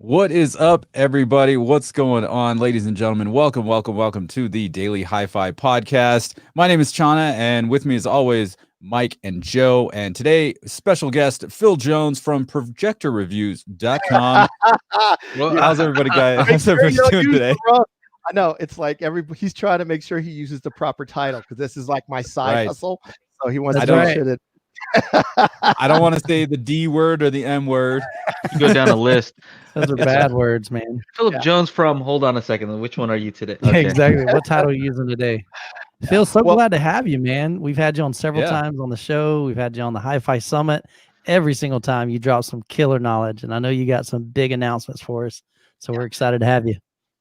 What is up, everybody? What's going on, ladies and gentlemen? Welcome to the Daily Hi-Fi podcast. My name is Chana, and with me, as always, Mike and Joe. And today, special guest Phil Jones from ProjectorReviews.com. Well, how's everybody, guys? How's everybody doing today? I know it's like he's trying to make sure he uses the proper title because this is like my side hustle. So he wants to make sure that I don't want to say the D word or the M word. You go down a list. Those are bad words, man. Philip Jones from, hold on a second, which one are you today? Okay. Exactly. What title are you using today? Phil, so glad to have you, man. We've had you on several times on the show. We've had you on the Hi-Fi Summit. Every single time you drop some killer knowledge, and I know you got some big announcements for us. So we're excited to have you.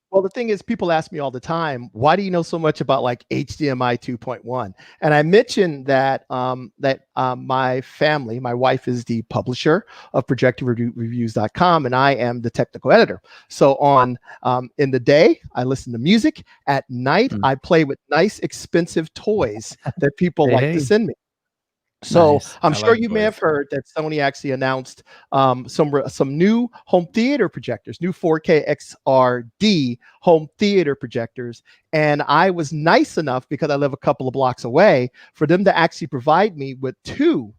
Well, the thing is, people ask me all the time, why do you know so much about like HDMI 2.1? And I mentioned that my family, my wife is the publisher of ProjectorReviews.com, and I am the technical editor. So in the day, I listen to music. At night, I play with nice, expensive toys that people like to send me. So I'm sure you may have heard that Sony actually announced some new home theater projectors, new 4K XRD home theater projectors. And I was nice enough, because I live a couple of blocks away, for them to actually provide me with two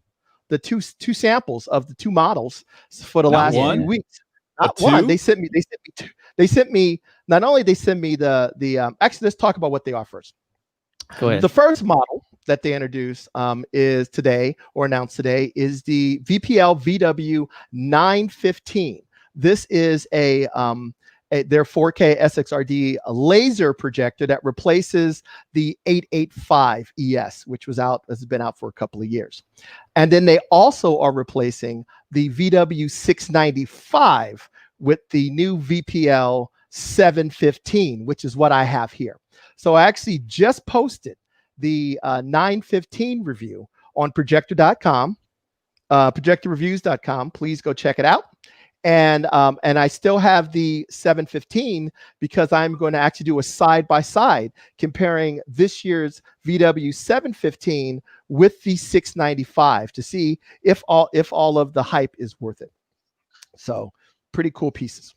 samples of the two models for the last few weeks. Not one. They sent me two. They sent me not only they sent me the actually, let's talk about what they are first. Go ahead. The first model that they introduced is today, or announced today, is the VPL-915. This is their 4K SXRD laser projector that replaces the 885ES, which has been out for a couple of years. And then they also are replacing the VW615 with the new VPL-715, which is what I have here. So I actually just posted the 915 review on projector.com, projectorreviews.com. Please go check it out. And I still have the 715 because I'm going to actually do a side-by-side comparing this year's VW715 with the 695 to see if all of the hype is worth it. So pretty cool pieces.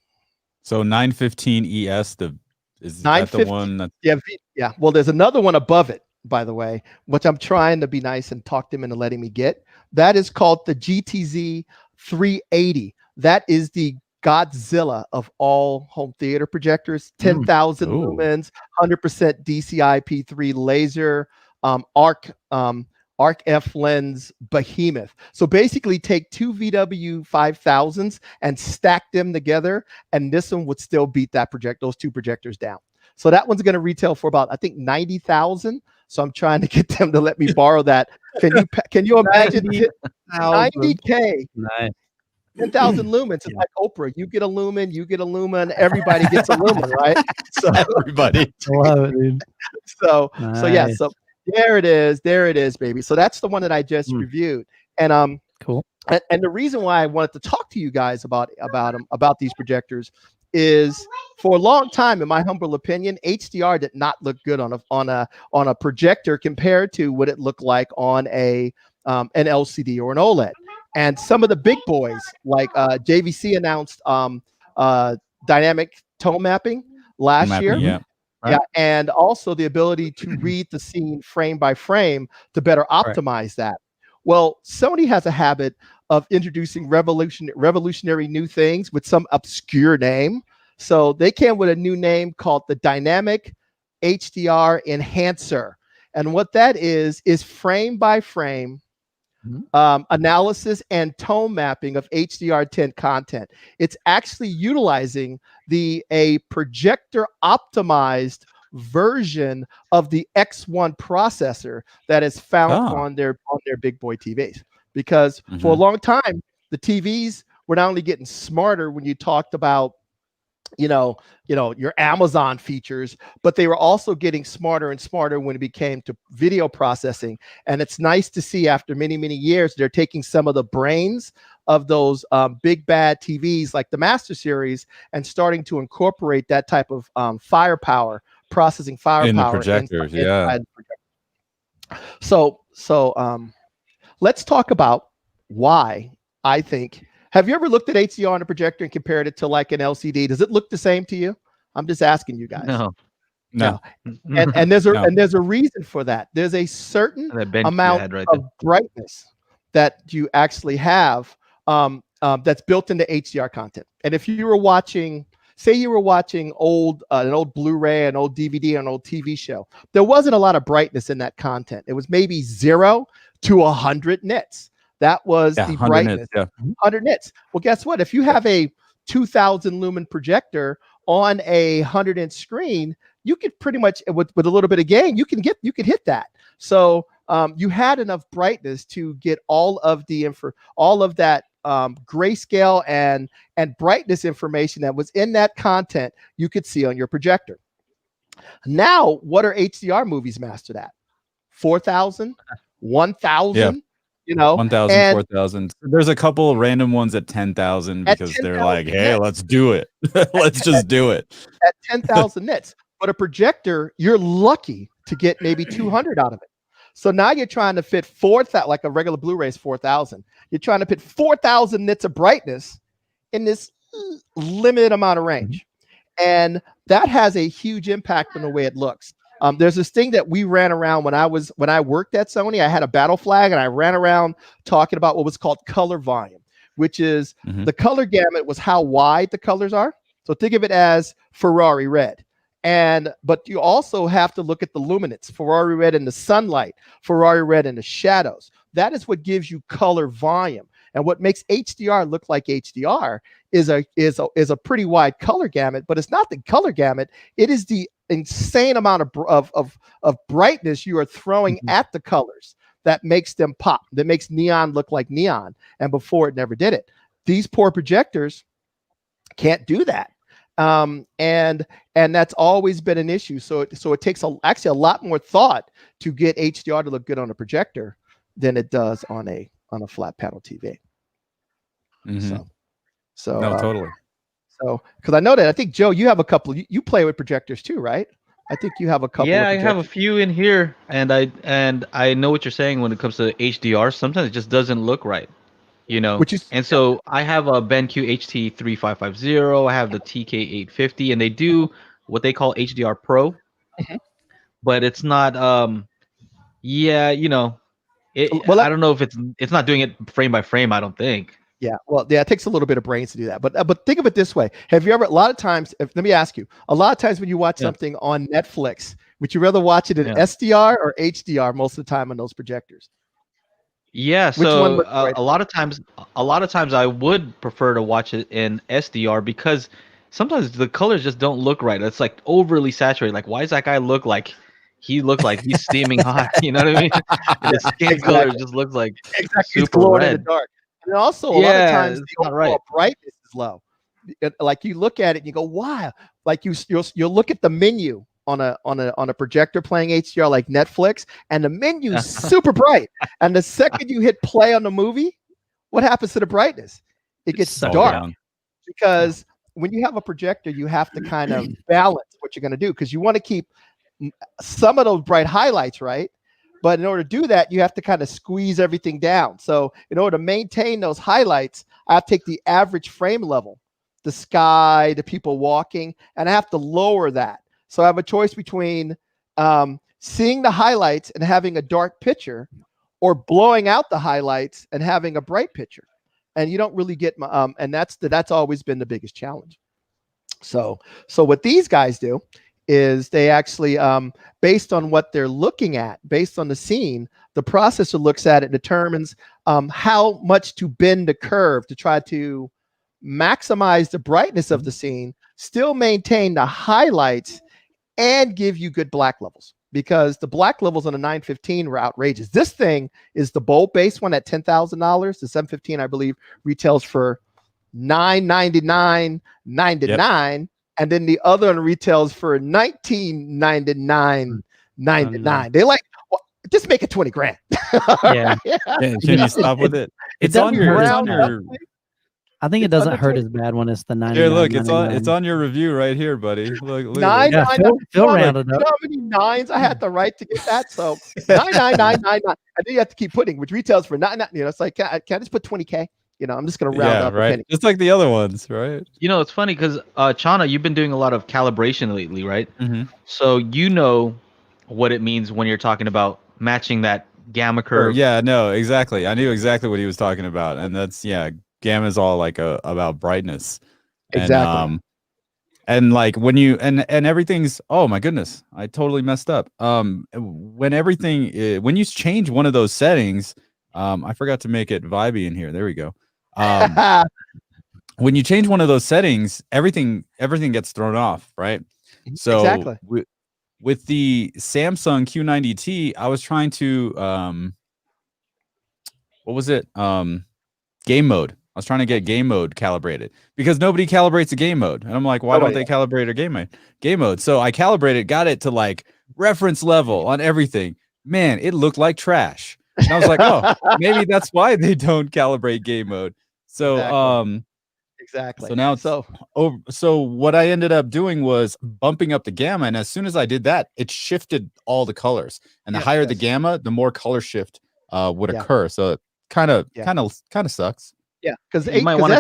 So 915ES, is that the one? That's... Yeah. Well, there's another one above it, by the way, which I'm trying to be nice and talk them into letting me get. That is called the GTZ380. That is the Godzilla of all home theater projectors. 10,000 lumens, 100% DCI-P3 laser, Arc F lens behemoth. So basically take two VW5000s and stack them together, and this one would still beat those two projectors down. So that one's going to retail for about, I think, 90,000. So I'm trying to get them to let me borrow that. Can you imagine 90K? Nice. 10,000 lumens. It's like Oprah. You get a lumen, everybody gets a lumen, right? So everybody. Love it, dude. So yeah. So there it is, baby. So that's the one that I just reviewed. And cool. And the reason why I wanted to talk to you guys about these projectors is, for a long time, in my humble opinion, HDR did not look good on a projector compared to what it looked like on an LCD or an OLED. And some of the big boys, like JVC announced dynamic tone mapping last year. Yeah. Yeah, and also the ability to read the scene frame by frame to better optimize that. Well, Sony has a habit of introducing revolutionary new things with some obscure name. So they came with a new name called the Dynamic HDR Enhancer. And what that is frame by frame analysis and tone mapping of HDR10 content. It's actually utilizing a projector optimized version of the X1 processor that is found on their big boy TVs. Because for a long time, the TVs were not only getting smarter when you talked about your Amazon features, but they were also getting smarter and smarter when it became to video processing. And it's nice to see, after many, many years, they're taking some of the brains of those big bad TVs like the Master Series and starting to incorporate that type of processing firepower in the projectors. Inside the projector. So let's talk about why I think Have you ever looked at HDR on a projector and compared it to like an LCD? Does it look the same to you? I'm just asking you guys. No. And there's a reason for that. There's a certain amount of brightness that you actually have that's built into HDR content. And if you were watching, say you were watching an old Blu-ray, an old DVD, an old TV show, there wasn't a lot of brightness in that content. It was maybe 0 to 100 nits. That was the brightness. 100 nits. Well, guess what? If you have a 2000 lumen projector on a 100-inch screen, you could pretty much, with a little bit of gain, you could hit that. So you had enough brightness to get all of that grayscale and brightness information that was in that content you could see on your projector. Now, what are HDR movies mastered at? 4,000, 1,000. You know, 1,000, 4,000. There's a couple random ones at 10,000 because 10, they're like, hey, let's do it. Let's just do it. At 10,000 nits. But a projector, you're lucky to get maybe 200 out of it. So now you're trying to fit 4,000, like a regular Blu-ray is 4,000. You're trying to fit 4,000 nits of brightness in this limited amount of range. And that has a huge impact on the way it looks. There's this thing that we ran around when I worked at Sony. I had a battle flag and I ran around talking about what was called color volume, which is the color gamut was how wide the colors are. So think of it as Ferrari red. But you also have to look at the luminance, Ferrari red in the sunlight, Ferrari red in the shadows. That is what gives you color volume. And what makes HDR look like HDR is a pretty wide color gamut, but it's not the color gamut. It is the insane amount of brightness you are throwing at the colors that makes them pop, that makes neon look like neon. And before, it never did it. These poor projectors can't do that. And that's always been an issue. So it takes actually a lot more thought to get HDR to look good on a projector than it does on a flat panel TV. So no, totally. So, because I know that, I think, Joe, you have a couple, you play with projectors too, right? I think you have a couple. Yeah, I have a few in here, and I know what you're saying when it comes to HDR. Sometimes it just doesn't look right, you know. So I have a BenQ HT3550. I have the TK850, and they do what they call HDR Pro, but it's not. Yeah, you know, I don't know if it's not doing it frame by frame. I don't think. Yeah, well, yeah, it takes a little bit of brains to do that. But think of it this way: have you ever? A lot of times, let me ask you. A lot of times when you watch something on Netflix, would you rather watch it in SDR or HDR most of the time on those projectors? Yeah, so a lot of times I would prefer to watch it in SDR because sometimes the colors just don't look right. It's like overly saturated. Like, why does that guy look like he's steaming hot? You know what I mean? The skin color just looks like super red. In the dark. And also, a lot of times the overall brightness is low. Like you look at it and you go, "Wow!" Like you'll look at the menu on a projector playing HDR like Netflix, and the menu is super bright. And the second you hit play on the movie, what happens to the brightness? It gets dark. Because when you have a projector, you have to kind of balance what you're going to do because you want to keep some of those bright highlights, right? But in order to do that, you have to kind of squeeze everything down. So in order to maintain those highlights, I have to take the average frame level, the sky, the people walking, and I have to lower that. So I have a choice between seeing the highlights and having a dark picture or blowing out the highlights and having a bright picture. And you don't really get, and that's always been the biggest challenge. So what these guys do is they actually, based on what they're looking at, based on the scene, the processor looks at it and determines how much to bend the curve to try to maximize the brightness of the scene, still maintain the highlights, and give you good black levels. Because the black levels on the 915 were outrageous. This thing is the bulb-based one at $10,000. The 715, I believe, retails for $999, $999. Yep. And then the other one retails for $1999.99. They like, well, just make it 20 grand. Yeah. Can you stop with it? It's on your. I think it doesn't hurt as bad when it's the 99. Here, look, it's on your review right here, buddy. Look Phil rounded up. You know how many nines I had the right to get that? So 99999. And then you have to keep putting, which retails for $9. You know, it's like, can I just put 20K? I'm just going to round up a penny. Just like the other ones, right? It's funny because Chana, you've been doing a lot of calibration lately, right? Mm-hmm. So you know what it means when you're talking about matching that gamma curve. Yeah, no, exactly. I knew exactly what he was talking about, and that's gamma is all like about brightness. Exactly. And like when you and everything's, oh my goodness, I totally messed up. When you change one of those settings, I forgot to make it vibey in here. There we go. When you change one of those settings, everything gets thrown off, right? So exactly. With the Samsung Q90T, I was trying to what was it? Game mode. I was trying to get game mode calibrated because nobody calibrates a game mode. And I'm like, why don't they calibrate a game mode? So I calibrated, got it to like reference level on everything. Man, it looked like trash. And I was like, oh, maybe that's why they don't calibrate game mode. So exactly. So now it's over. So what I ended up doing was bumping up the gamma, and as soon as I did that, it shifted all the colors. And the higher the gamma, the more color shift would occur. So it kind of sucks. Yeah, because you might want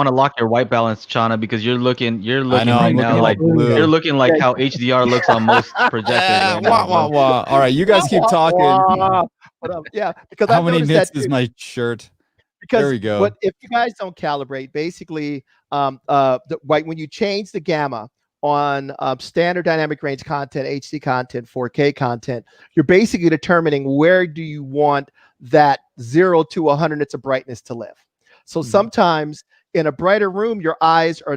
to lock your white balance, Chana, because you're looking right now like you're looking like how HDR looks on most projectors. All right, you guys keep talking. Because how many nits is my shirt? Because there we go. But if you guys don't calibrate, basically, when you change the gamma on standard dynamic range content, HD content, 4K content, you're basically determining where do you want that 0 to 100 nits of brightness to live. So sometimes in a brighter room, your eyes are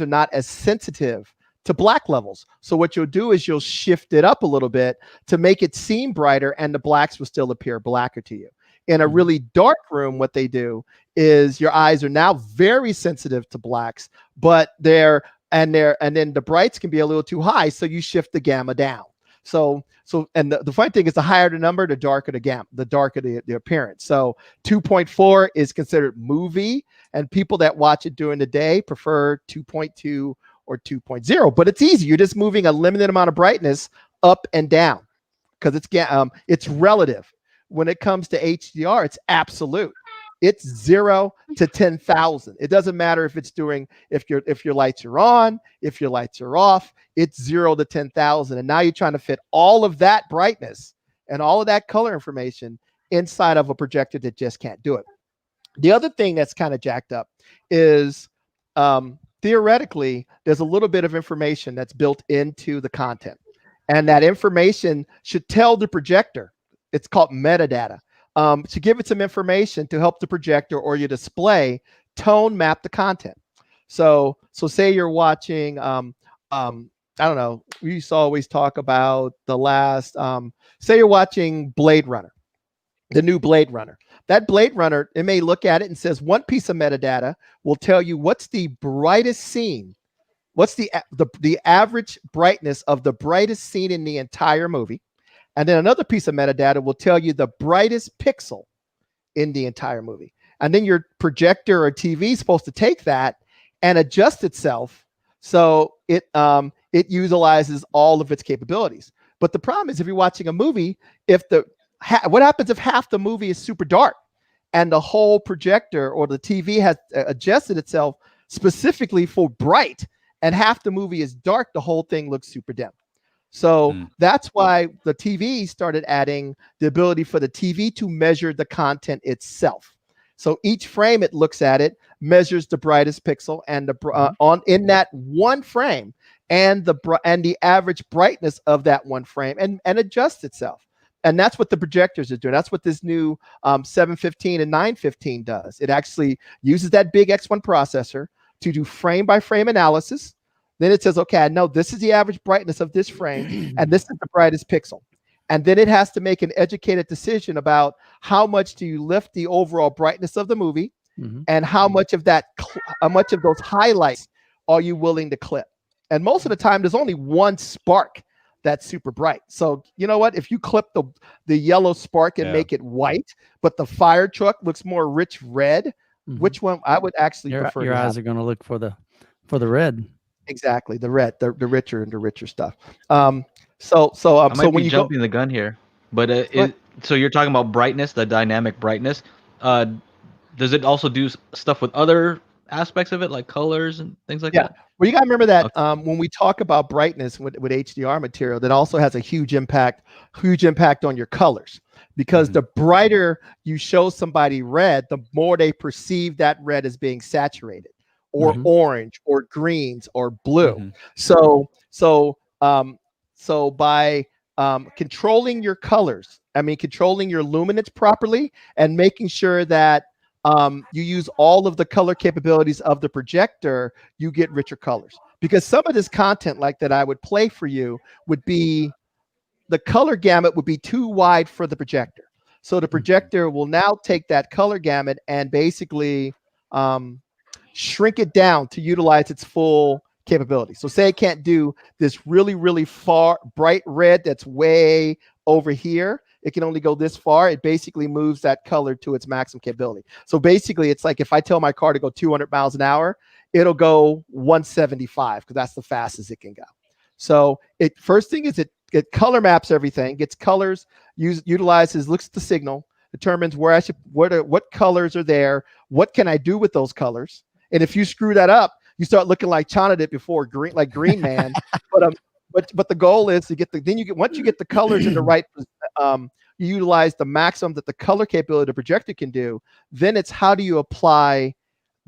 not as sensitive to black levels. So what you'll do is you'll shift it up a little bit to make it seem brighter, and the blacks will still appear blacker to you. In a really dark room, what they do is your eyes are now very sensitive to blacks, but then the brights can be a little too high, so you shift the gamma down. So the funny thing is, the higher the number, the darker the gamma, the darker the appearance. So 2.4 is considered movie, and people that watch it during the day prefer 2.2 or 2.0. But it's easy. You're just moving a limited amount of brightness up and down because it's relative. When it comes to HDR, it's absolute. It's 0 to 10,000. It doesn't matter if your lights are on, if your lights are off. It's 0 to 10,000, and now you're trying to fit all of that brightness and all of that color information inside of a projector that just can't do it. The other thing that's kind of jacked up is theoretically, there's a little bit of information that's built into the content, and that information should tell the projector. It's called metadata. To give it some information to help the projector or your display tone map the content. So say you're watching, I don't know, we used to always talk about the last, say you're watching Blade Runner, the new Blade Runner. That Blade Runner, it may look at it and says one piece of metadata will tell you what's the brightest scene, what's the average brightness of the brightest scene in the entire movie. And then another piece of metadata will tell you the brightest pixel in the entire movie. And then your projector or TV is supposed to take that and adjust itself so it utilizes all of its capabilities. But the problem is, if you're watching a movie, what happens if half the movie is super dark and the whole projector or the TV has adjusted itself specifically for bright, and half the movie is dark, the whole thing looks super dim. So that's why the TV started adding the ability for the TV to measure the content itself. So each frame it looks at it, measures the brightest pixel and in that one frame, and the average brightness of that one frame, and adjusts itself. And that's what the projectors are doing. That's what this new 715 and 915 does. It actually uses that big X1 processor to do frame by frame analysis. Then it says, okay, I know this is the average brightness of this frame, and this is the brightest pixel. And then it has to make an educated decision about how much do you lift the overall brightness of the movie, and how much of those highlights are you willing to clip. And most of the time, there's only one spark that's super bright. So you know what? If you clip the yellow spark and make it white, but the fire truck looks more rich red, which one I would actually prefer? Your eyes are going to look for the red. Exactly, the red, the richer and the richer stuff. I might be jumping the gun here, but so you're talking about brightness, the dynamic brightness. does it also do stuff with other aspects of it, like colors and things like that? Well, you got to remember that when we talk about brightness with HDR material, that also has a huge impact on your colors, because the brighter you show somebody red, the more they perceive that red as being saturated or orange or greens or blue. So by controlling your colors, controlling your luminance properly and making sure that you use all of the color capabilities of the projector, you get richer colors. Because some of this content like that I would play for you would be, the color gamut would be too wide for the projector. So the projector will now take that color gamut and basically shrink it down to utilize its full capability. So say it can't do this really, really far bright red that's way over here. It can only go this far. It basically moves that color to its maximum capability. So basically, it's like if I tell my car to go 200 miles an hour, it'll go 175 because that's the fastest it can go. So first thing is it color maps everything, gets colors, utilizes, looks at the signal, determines what colors are there, what can I do with those colors, and if you screw that up, you start looking like Chana did before, Green Man. But the goal is to get once you get the colors in the right, you utilize the maximum that the color capability the projector can do. Then it's how do you apply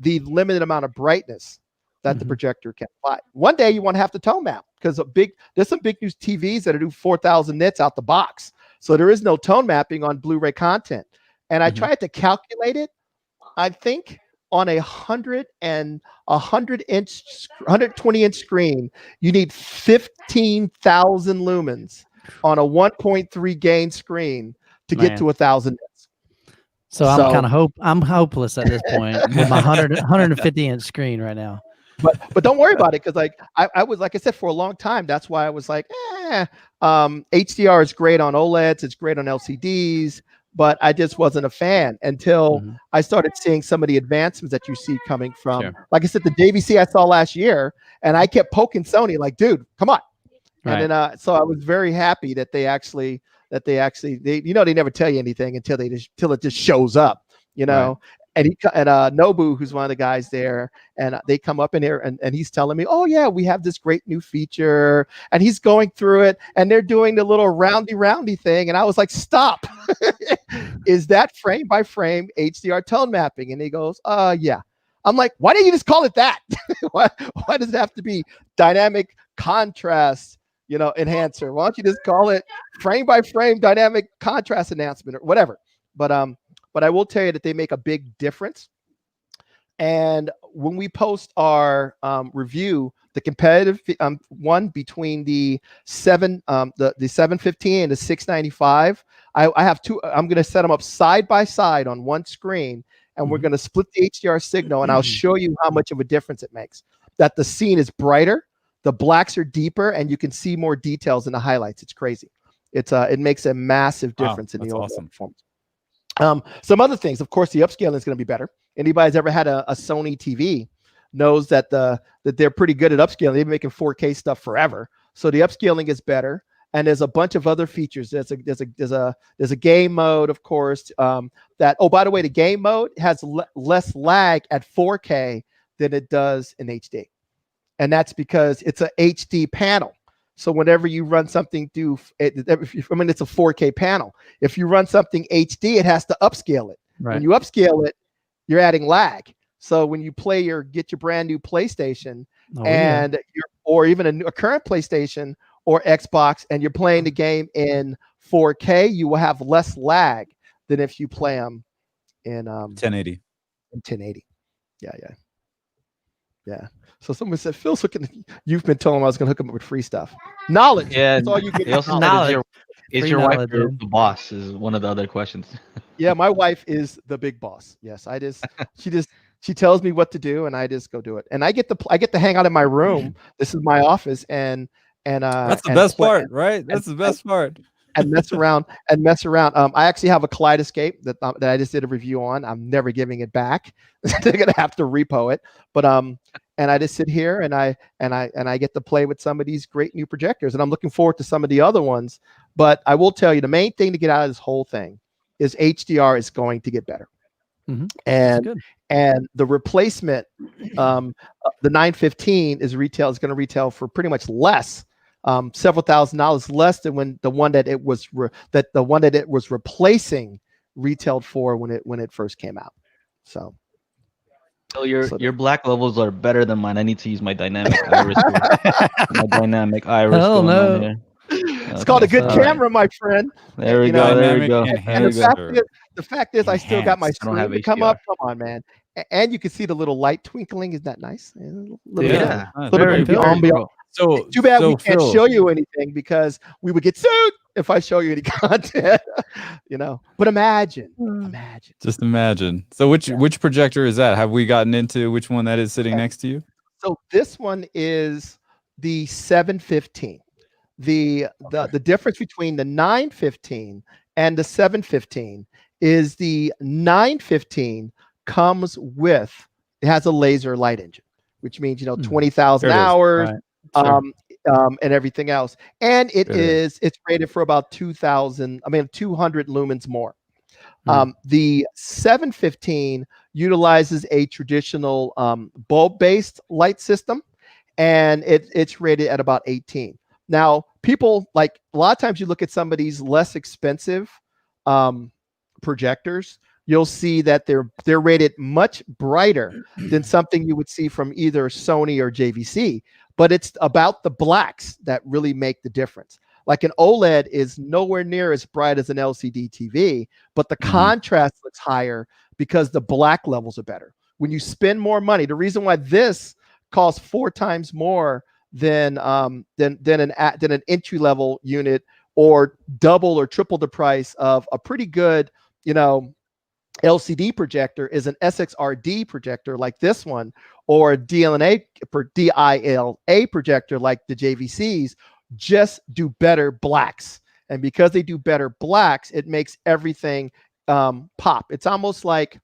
the limited amount of brightness that the projector can apply. One day you want to have to tone map, because there's some big news TVs that do 4,000 nits out the box, so there is no tone mapping on Blu-ray content. And I tried to calculate it. I think on a 120 inch screen, you need 15,000 lumens on a 1.3 gain screen to get to 1,000 nits. So I'm hopeless at this point with my 150 inch screen right now. But don't worry about it, because I was, like I said, for a long time, that's why I was like, HDR is great on OLEDs, it's great on LCDs, but I just wasn't a fan until I started seeing some of the advancements that you see coming from, like I said, the JVC I saw last year, and I kept poking Sony like, dude, come on. And then so I was very happy that they never tell you anything until it just shows up, And Nobu, who's one of the guys there, and they come up in here and he's telling me, oh yeah, we have this great new feature, and he's going through it and they're doing the little roundy thing. And I was like, stop. Is that frame by frame HDR tone mapping? And he goes, yeah. I'm like, why didn't you just call it that? why does it have to be dynamic contrast, enhancer? Why don't you just call it frame by frame dynamic contrast enhancement or whatever? But I will tell you that they make a big difference. And when we post our review, the competitive one between the 715 and the 695, I have two. I'm going to set them up side by side on one screen, and we're going to split the HDR signal, and I'll show you how much of a difference it makes. That the scene is brighter, the blacks are deeper, and you can see more details in the highlights. It's crazy. It makes a massive difference in the overall performance. Some other things, of course, the upscaling is going to be better. Anybody who's ever had a Sony TV knows that they're pretty good at upscaling. They've been making 4K stuff forever, so the upscaling is better. And there's a bunch of other features. There's a game mode, of course. By the way, the game mode has less lag at 4K than it does in HD, and that's because it's a HD panel. So whenever you run something it's a 4K panel. If you run something HD, it has to upscale it. Right. When you upscale it, you're adding lag. So when you get your brand new PlayStation or even a current PlayStation or Xbox, and you're playing the game in 4K, you will have less lag than if you play them in 1080. In 1080. Yeah. So someone said, Phil's hooking. You've been telling him I was going to hook him up with free stuff. Knowledge. Yeah. That's all you get. Knowledge. Is your wife the boss? Is one of the other questions. Yeah, my wife is the big boss. Yes, she tells me what to do, and I just go do it. And I get to hang out in my room. This is my office, and that's the best part, right? That's the best part. And mess around. I actually have a Kaleidoscape that I just did a review on. I'm never giving it back. They're gonna have to repo it. But and I just sit here and I get to play with some of these great new projectors, and I'm looking forward to some of the other ones. But I will tell you, the main thing to get out of this whole thing is HDR is going to get better. And the replacement, the 915 is going to retail for pretty much less, several $1,000s less than the one that it was replacing retailed for when it first came out. So your black levels are better than mine. I need to use my dynamic iris. My dynamic iris. Hell no. Here. It's called a good camera, my friend. There we go. There we go. And the fact is, I still got my screen to come up. Come on, man. And you can see the little light twinkling. Isn't that nice? Very ambient. So too bad we can't show you anything because we would get sued if I show you any content. But imagine. Just imagine. So which projector is that? Have we gotten into which one that is sitting next to you? So this one is the 715. The difference between the 915 and the 715 is the 915 comes with, it has a laser light engine, which means 20,000 hours, and everything else, and it's rated for about 200 lumens more. The 715 utilizes a traditional bulb-based light system, and it's rated at about 18. Now, people a lot of times you look at some of these less expensive projectors, you'll see that they're rated much brighter than something you would see from either Sony or JVC. But it's about the blacks that really make the difference. Like an OLED is nowhere near as bright as an LCD TV, but the contrast looks higher because the black levels are better. When you spend more money, the reason why this costs 4 times more than an entry level unit, or double or triple the price of a pretty good LCD projector, is an SXRD projector like this one, or a DILA projector like the JVCs. Just do better blacks, and because they do better blacks, it makes everything pop. It's almost like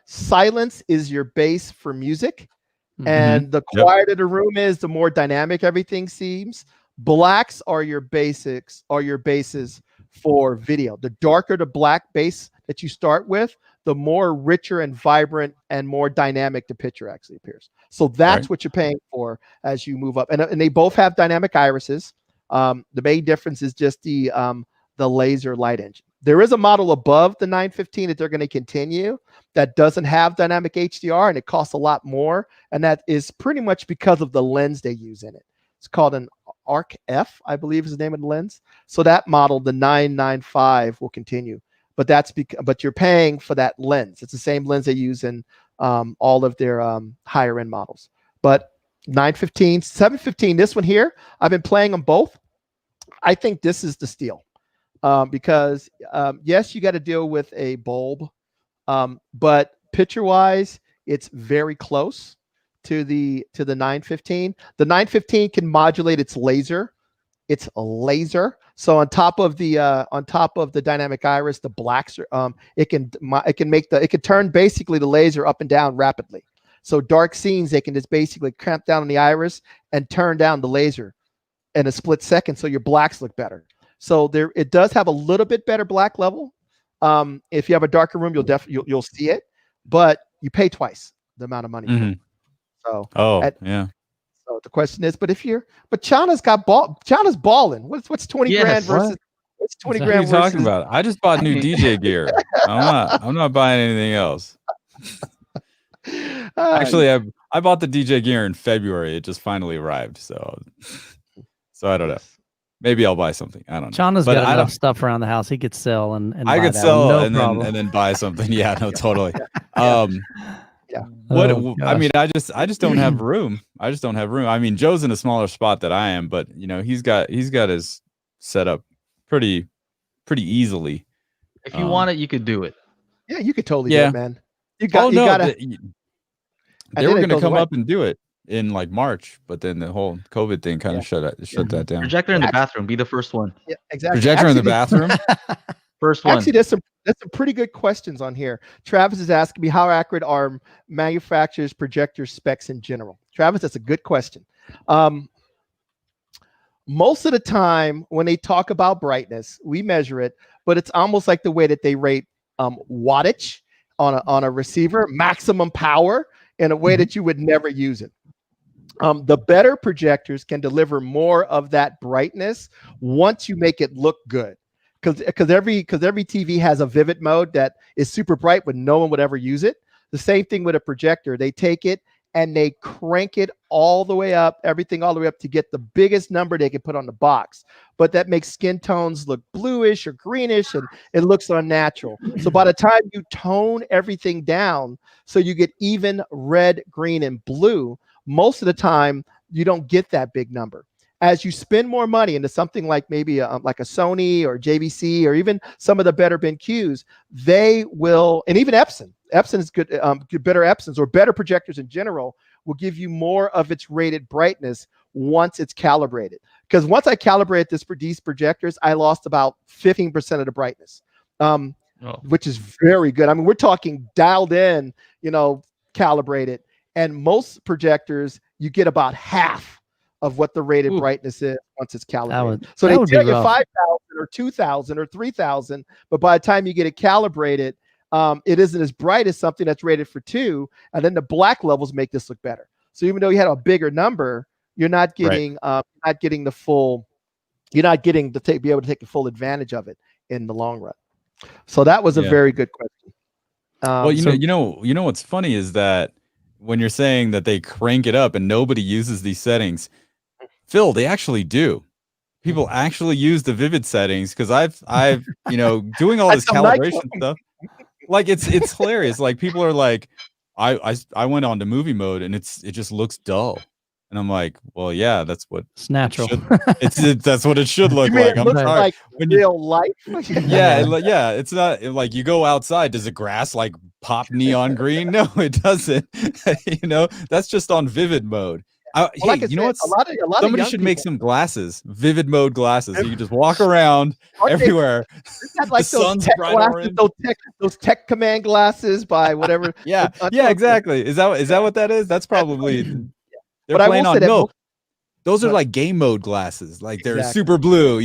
silence is your base for music. And the quieter the room is, the more dynamic everything seems. Blacks are your bases for video. The darker the black base that you start with, the more richer and vibrant and more dynamic the picture actually appears. So that's what you're paying for as you move up. And they both have dynamic irises. The main difference is just the laser light engine. There is a model above the 915 that they're going to continue that doesn't have dynamic HDR, and it costs a lot more. And that is pretty much because of the lens they use in it. It's called an Arc F, I believe is the name of the lens. So that model, the 995, will continue. But but you're paying for that lens. It's the same lens they use in all of their higher end models. But 915, 715, this one here, I've been playing them both. I think this is the steal. Because yes, you got to deal with a bulb, but picture-wise, it's very close to the 915. The 915 can modulate its laser. It's a laser. So on top of the dynamic iris, the blacks are, it can turn basically the laser up and down rapidly. So dark scenes, they can just basically clamp down on the iris and turn down the laser in a split second, so your blacks look better. So it does have a little bit better black level. If you have a darker room, you'll see it, but you pay twice the amount of money. So So the question is, but Chana's Chana's balling. What's 20 grand versus what's 20 grand? What are you talking about? I just bought new DJ gear. I'm not buying anything else. Actually, I bought the DJ gear in February. It just finally arrived. So I don't know. Maybe I'll buy something. I don't know. Chana's got enough stuff around the house. He could sell and I could sell and then buy something. Yeah, no, totally. I mean, I just don't have room. I just don't have room. I mean, Joe's in a smaller spot than I am, but he's got his setup pretty easily. If you want it, you could do it. Yeah, you could totally do it, man. You gotta. They were going to come up and do it in like March, but then the whole COVID thing kind of shut that down. Projector in the bathroom, be the first one. Yeah, exactly. Projector in the bathroom. First one. Actually, there's some pretty good questions on here. Travis is asking me, how accurate are manufacturers' projector specs in general? Travis, that's a good question. Most of the time when they talk about brightness, we measure it, but it's almost like the way that they rate wattage. on a receiver, maximum power in a way that you would never use it. The better projectors can deliver more of that brightness once you make it look good. Because every TV has a vivid mode that is super bright, but no one would ever use it. The same thing with a projector. They take it and they crank it all the way up, everything all the way up to get the biggest number they can put on the box. But that makes skin tones look bluish or greenish, and it looks unnatural. So by the time you tone everything down so you get even red, green, and blue, most of the time you don't get that big number. As you spend more money into something like maybe like a Sony or JVC or even some of the better BenQs, they will, and even Epson is good, better Epsons or better projectors in general will give you more of its rated brightness once it's calibrated. Because once I calibrated these projectors, I lost about 15% of the brightness, which is very good. I mean, we're talking dialed in, calibrated, and most projectors, you get about half of what the rated brightness is once it's calibrated. So they tell you 5,000 or 2,000 or 3,000, but by the time you get it calibrated, it isn't as bright as something that's rated for 2, and then the black levels make this look better. So even though you had a bigger number, you're not getting the full, you're not getting to be able to take the full advantage of it in the long run. So that was a very good question. Well, you know what's funny is that when you're saying that they crank it up and nobody uses these settings, Phil, they actually do. People actually use the vivid settings because I've doing all this calibration stuff. Like it's hilarious. Like people are like, I went on to movie mode and it just looks dull. And I'm like, well, yeah, that's what it's natural. That's what it should look like. I'm sorry. Like real life. Yeah. It's not like you go outside. Does the grass like pop neon green? No, it doesn't. That's just on vivid mode. You know what? Somebody should make some glasses, vivid mode glasses. So you can just walk around everywhere. Like the sun's bright orange. Those tech command glasses by whatever. Yeah, exactly. Is that what that is? That's probably. They're but playing on milk. Those are like game mode glasses. Like they're super blue,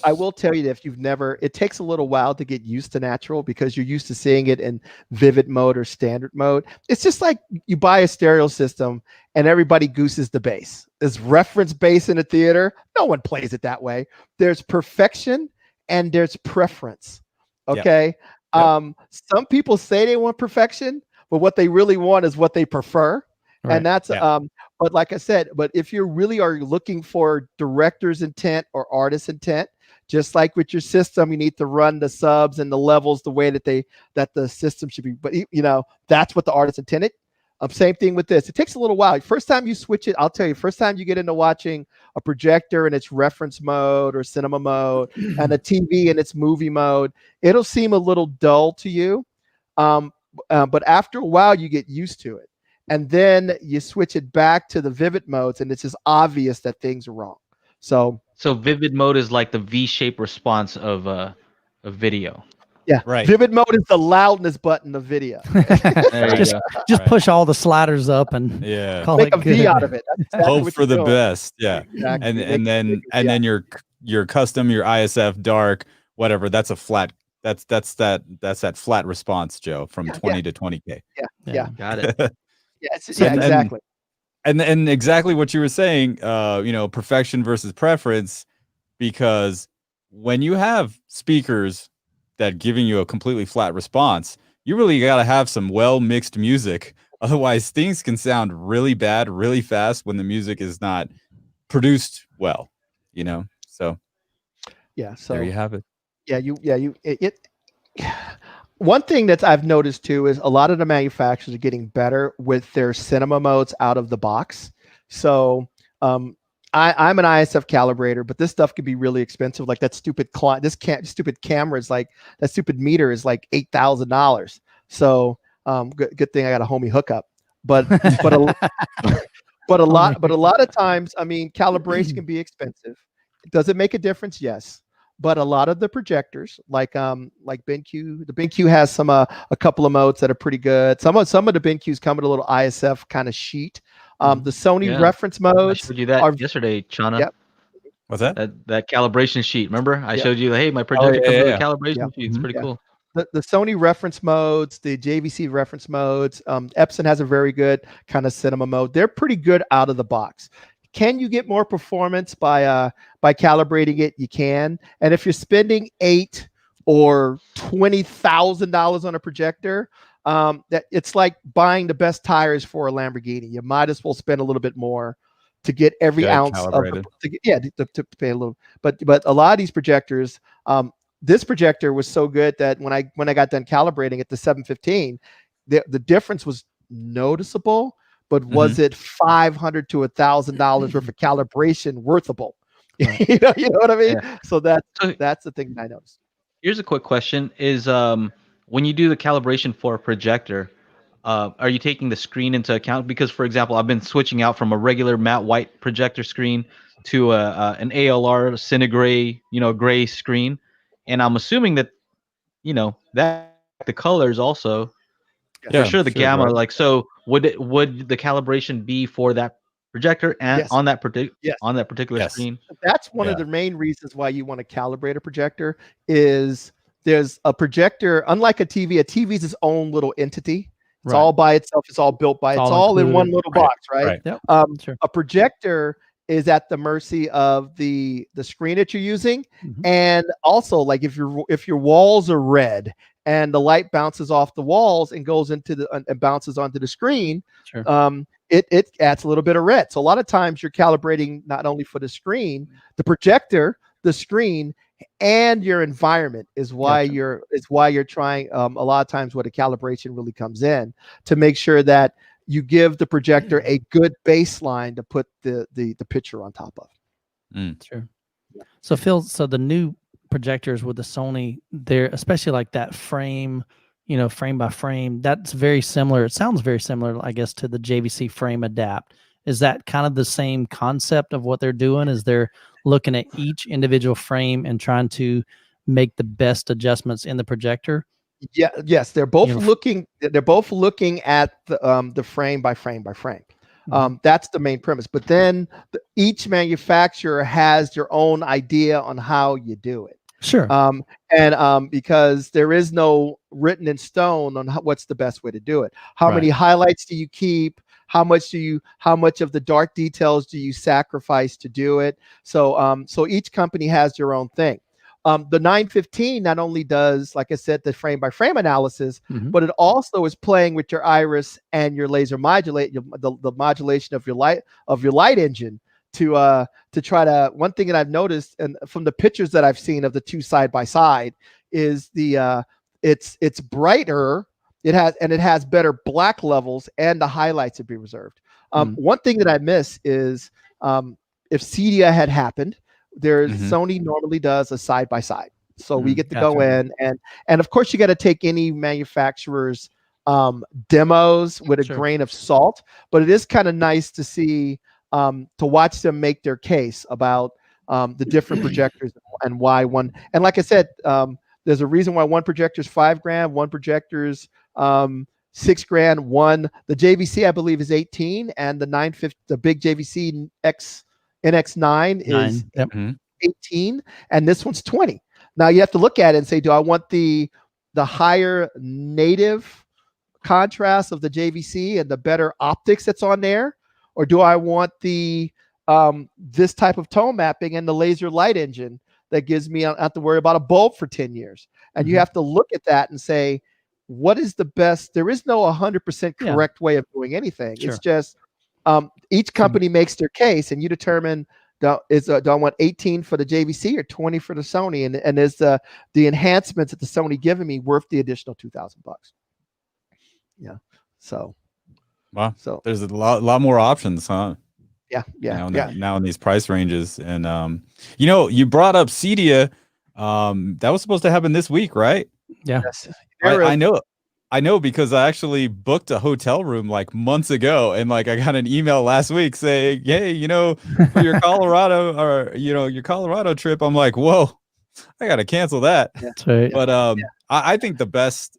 I will tell you that if you've never, it takes a little while to get used to natural because you're used to seeing it in vivid mode or standard mode. It's just like you buy a stereo system and everybody gooses the bass. There's reference bass in a theater. No one plays it that way. There's perfection and there's preference. Okay. Yep. Some people say they want perfection, but what they really want is what they prefer. Right. And that's but like I said, but if you really are looking for director's intent or artist intent, just like with your system, you need to run the subs and the levels the way that the system should be. But that's what the artist intended. Same thing with this. It takes a little while. First time you switch it, I'll tell you, first time you get into watching a projector in its reference mode or cinema mode and a TV in its movie mode, it'll seem a little dull to you. But after a while, you get used to it. And then you switch it back to the vivid modes, and it's just obvious that things are wrong. So vivid mode is like the V-shaped response of a video. Yeah, right. Vivid mode is the loudness button of video. just push all the sliders up and make a V out of it. Hope for the best. Yeah, exactly. and then your custom, your ISF dark, whatever. That's a flat. That's that flat response, Joe, from 20 to 20K. Yeah, got it. Exactly. And exactly what you were saying, perfection versus preference, because when you have speakers that giving you a completely flat response, you really got to have some well-mixed music. Otherwise, things can sound really bad, really fast when the music is not produced well, So there you have it. One thing that I've noticed too is a lot of the manufacturers are getting better with their cinema modes out of the box. So I'm an ISF calibrator, but this stuff can be really expensive. Like that stupid stupid camera is like, that stupid meter is like $8,000. So good thing I got a homie hookup. But a lot of times, I mean, calibration can be expensive. Does it make a difference? Yes. But a lot of the projectors, like BenQ, the BenQ has some a couple of modes that are pretty good. Some of the BenQs come with a little ISF kind of sheet. The Sony reference modes. I showed you that yesterday, Chana. Yep. What's that? That calibration sheet. Remember, I showed you. Hey, my projector comes with a calibration sheet. It's pretty cool. the Sony reference modes, the JVC reference modes. Epson has a very good kind of cinema mode. They're pretty good out of the box. Can you get more performance by calibrating it? You can. And if you're spending $8,000 or $20,000 on a projector, that it's like buying the best tires for a Lamborghini. You might as well spend a little bit more to get every ounce of to pay a little. But a lot of these projectors, this projector was so good that when I got done calibrating it, the 715, the difference was noticeable. But was it $500 to $1,000 worth of calibration worthable? Right. you know what I mean? Yeah. So that's the thing I noticed. Here's a quick question: is when you do the calibration for a projector, are you taking the screen into account? Because, for example, I've been switching out from a regular matte white projector screen to an ALR Cinegray, gray screen, and I'm assuming that, that the colors also, for sure, the gamma. Right. Like, so would the calibration be for that projector and on that particular screen? That's one of the main reasons why you want to calibrate a projector. Is there's a projector, unlike a TV is its own little entity. It's all by itself. It's all built by. It's all in one little box, right? Yep. Sure. A projector is at the mercy of the screen that you're using, and also, like, if your walls are red and the light bounces off the walls and goes into and bounces onto the screen, it adds a little bit of red. So a lot of times you're calibrating not only for the screen, the projector, the screen, and your environment is why you're trying. A lot of times where the calibration really comes in, to make sure that you give the projector a good baseline to put the picture on top of. Sure. So Phil, the new projectors with the Sony, they're especially like that frame, frame by frame, that's very similar. It sounds very similar, I guess, to the JVC frame adapt. Is that kind of the same concept of what they're doing? Is they're looking at each individual frame and trying to make the best adjustments in the projector? Yes, they're both looking. They're both looking at the frame by frame by frame. That's the main premise. But then each manufacturer has their own idea on how you do it. Sure. Because there is no written in stone on what's the best way to do it. How many highlights do you keep? How much of the dark details do you sacrifice to do it? So each company has their own thing. The 915 not only does, like I said, the frame by frame analysis, but it also is playing with your iris and your laser modulate, the modulation of your light engine to try to. One thing that I've noticed, and from the pictures that I've seen of the two side by side, is it's brighter. It has better black levels, and the highlights would be reserved. One thing that I miss is if CEDIA had happened, Sony normally does a side by side, so we get to go in and of course you got to take any manufacturer's demos with a grain of salt, but it is kind of nice to see to watch them make their case about the different projectors and why one. And like I said, there's a reason why one projector is $5,000, one projector's $6,000. The JVC I believe is 18, and the 950, the big JVC NX9 is 18, and this one's 20. Now you have to look at it and say, do I want the higher native contrast of the JVC and the better optics that's on there, or do I want the this type of tone mapping and the laser light engine that gives me, I don't have to worry about a bulb for 10 years? And you have to look at that and say, what is the best? There is no 100% correct way of doing anything. It's just each company makes their case, and you determine, do I want 18 for the JVC or 20 for the Sony? And is the enhancements that the Sony giving me worth the additional $2,000? Yeah. So. Wow. So there's a lot more options, huh? Yeah. Now in these price ranges, and you brought up CEDIA. That was supposed to happen this week, right? Yeah. Yes. I know because I actually booked a hotel room like months ago, and like I got an email last week saying, "Hey, for your Colorado or your Colorado trip," I'm like, "Whoa, I gotta cancel that." That's right. But I think the best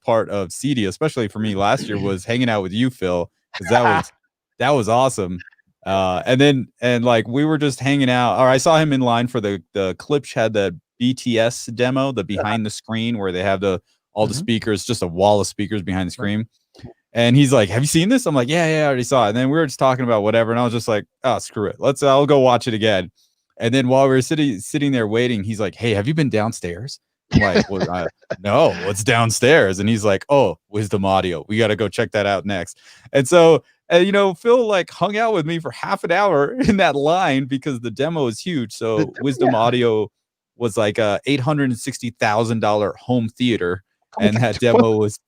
part of CEDIA, especially for me last year, was hanging out with you, Phil, because that was awesome. And like we were just hanging out, or I saw him in line for the Klipsch had the BTS demo, the behind the screen where they have the all the speakers, just a wall of speakers behind the screen. And he's like, have you seen this? I'm like, yeah, I already saw it. And then we were just talking about whatever. And I was just like, oh, screw it. I'll go watch it again. And then while we were sitting there waiting, he's like, hey, have you been downstairs? I'm like, well, no, what's downstairs? And he's like, oh, Wisdom Audio. We got to go check that out next. And so, Phil like hung out with me for half an hour in that line because the demo is huge. So Wisdom Audio was like a $860,000 home theater. And that demo was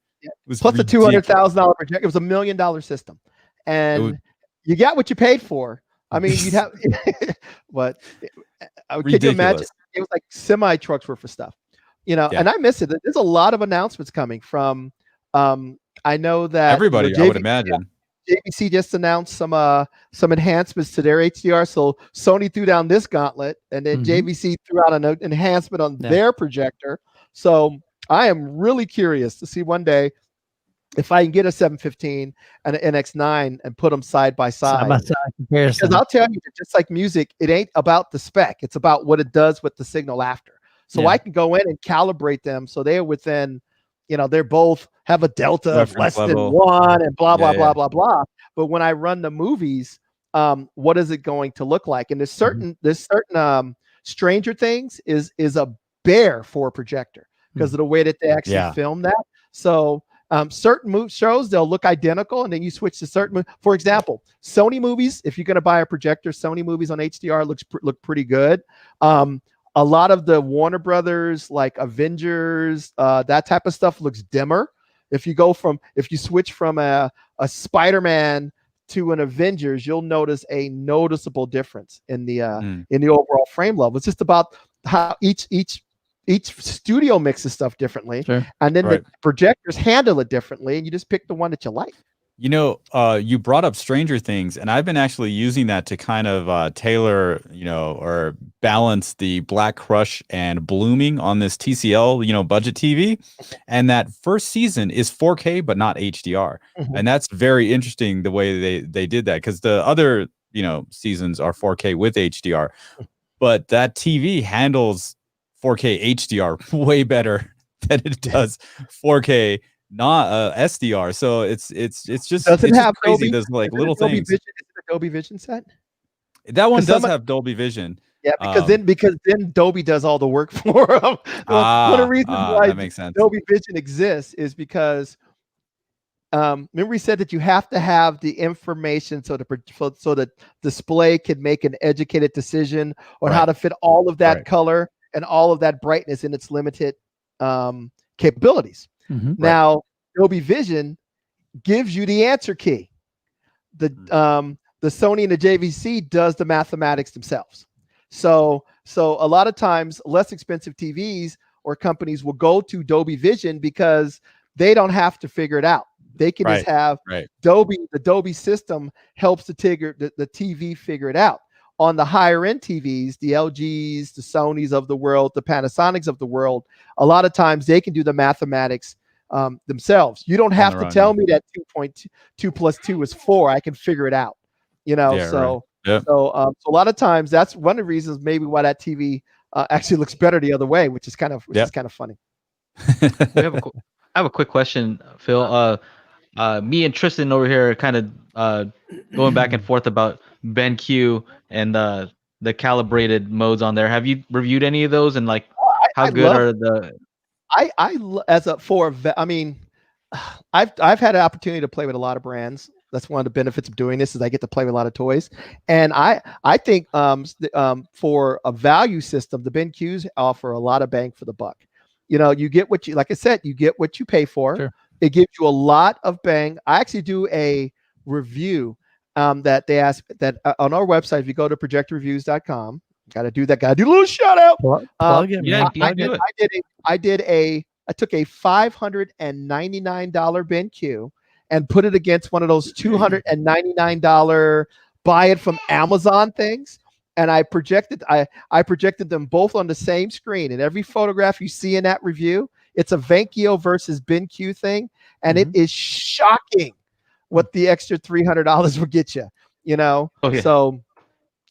plus a $200,000 projector. It was $1 million system, and you got what you paid for. I mean, you'd have, but could you imagine? It was like semi trucks worth of stuff, And I miss it. There's a lot of announcements coming from. I know that everybody, I would imagine. JVC just announced some enhancements to their HDR. So Sony threw down this gauntlet, and then JVC threw out an enhancement on their projector. So I am really curious to see one day if I can get a 715 and an NX9 and put them side by side. Because I'll tell you, just like music, it ain't about the spec. It's about what it does with the signal after. So I can go in and calibrate them so they're within, they're both have a delta of less than 1 and blah, blah, blah, blah, blah. But when I run the movies, what is it going to look like? And there's certain Stranger Things is a bear for a projector because of the way that they actually film that. So certain shows, they'll look identical, and then you switch to certain. For example, Sony movies, if you're going to buy a projector, Sony movies on HDR look pretty good. A lot of the Warner Brothers, like Avengers, that type of stuff looks dimmer. If you switch from a Spider-Man to an Avengers, you'll notice a noticeable difference in the overall frame level. It's just about how each studio mixes stuff differently, and then the projectors handle it differently, and you just pick the one that you like. You brought up Stranger Things, and I've been actually using that to kind of tailor, or balance the Black Crush and Blooming on this TCL, budget TV. And that first season is 4K, but not HDR. And that's very interesting the way they did that, because the other, seasons are 4K with HDR. But that TV handles 4K HDR way better than it does 4K not SDR. So it's just have crazy. Dolby? There's like little things. Is it a Dolby Vision set? That one does have Dolby Vision. Yeah, because then Dolby does all the work for them. One of the reasons why that makes sense. Dolby Vision exists is because remember we said that you have to have the information so the display can make an educated decision on how to fit all of that color and all of that brightness in its limited capabilities. Now, Dolby Vision gives you the answer key. The Sony and the JVC does the mathematics themselves. So a lot of times, less expensive TVs or companies will go to Dolby Vision because they don't have to figure it out. They can just have Dolby. The Dolby system helps the TV figure it out. On the higher end TVs, the LGs, the Sonys of the world, the Panasonics of the world, a lot of times they can do the mathematics themselves. You don't have to tell me that 2.2 plus 2 is 4. I can figure it out. So a lot of times that's one of the reasons maybe why that TV actually looks better the other way, which is kind of funny. I have a quick question, Phil. Me and Tristan over here kind of going back and forth about BenQ and the calibrated modes on there. Have you reviewed any of those, and like how good are the? I've had an opportunity to play with a lot of brands. That's one of the benefits of doing this is I get to play with a lot of toys, and I think for a value system, the BenQs offer a lot of bang for the buck. You get what you, like I said, you get what you pay for. Sure. It gives you a lot of bang. I actually do a review that they ask that on our website. If you go to projectorreviews.com, gotta do that. Gotta do a little shout out. I took a $599 BenQ and put it against one of those $299 buy it from Amazon things. And I projected them both on the same screen. And every photograph you see in that review, it's a VenQ versus BenQ thing. And it is shocking what the extra $300 will get you,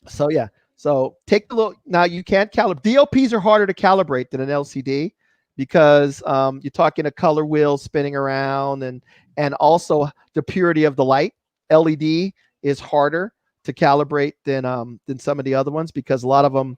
So take a look. Now you can't calibrate. DLPs are harder to calibrate than an LCD because you're talking a color wheel spinning around, and also the purity of the light. LED is harder to calibrate than some of the other ones, because a lot of them,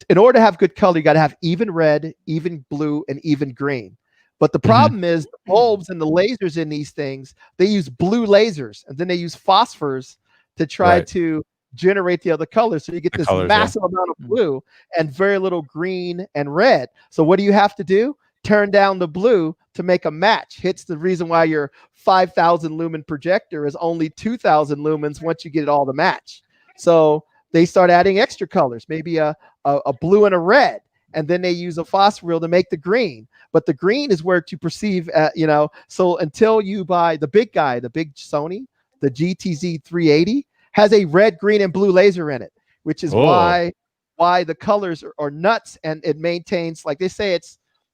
in order to have good color, you got to have even red, even blue, and even green. But the problem is the bulbs and the lasers in these things, they use blue lasers, and then they use phosphors to try to generate the other colors. So you get this massive amount of blue and very little green and red. So what do you have to do? Turn down the blue to make a match. Hits the reason why your 5,000 lumen projector is only 2,000 lumens once you get it all to match. So they start adding extra colors, maybe a blue and a red, and then they use a phosphor to make the green. But the green is where to perceive, so until you buy the big guy, the big Sony, the GTZ380, has a red, green, and blue laser in it, which is why the colors are nuts, and it maintains, like they say,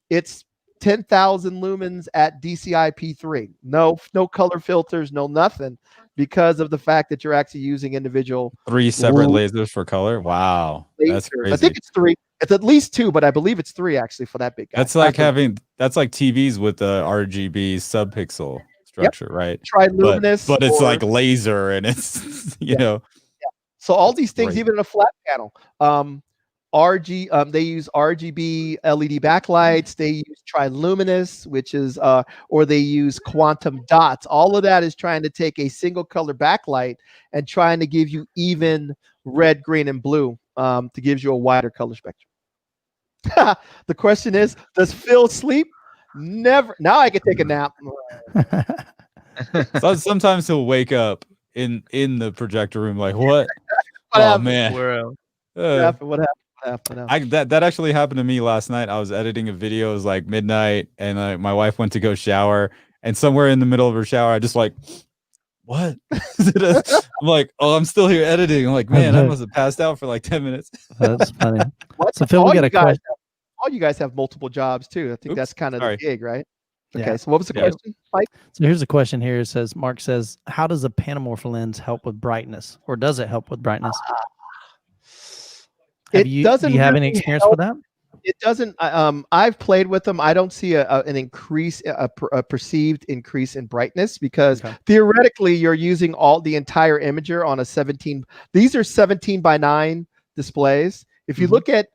it's 10,000 lumens at DCI-P3. No color filters, no nothing, because of the fact that you're actually using individual 3 separate lasers for color. Wow, that's crazy. I think it's 3. It's at least 2, but I believe it's 3 actually for that big guy. That's like that's like TVs with the RGB subpixel structure, right? Triluminous, but it's like laser, and it's you know. Yeah. So all these things, even in a flat panel, they use RGB LED backlights. They use triluminous, which is or they use quantum dots. All of that is trying to take a single color backlight and trying to give you even red, green, and blue to give you a wider color spectrum. The question is, does Phil sleep? Never. Now I can take a nap. So sometimes he'll wake up in the projector room like, what? What happened? Man. What happened? That actually happened to me last night. I was editing a video. It was like midnight, and my wife went to go shower, and somewhere in the middle of her shower, I just like, what? I'm like, oh, I'm still here editing. I'm like, man, I must have passed out for like 10 minutes. That's funny. So Phil, we got a question. All you guys have multiple jobs too. I think that's kind of the gig, right? Okay. Yeah. So what was the question, Mike? So here's a question here. It says, Mark says, how does a panamorph lens help with brightness, or does it help with brightness? Do you have any experience with that? It doesn't. I've played with them. I don't see an increase, a perceived increase in brightness, because theoretically you're using the entire imager on a 17. These are 17:9 displays. If you look at,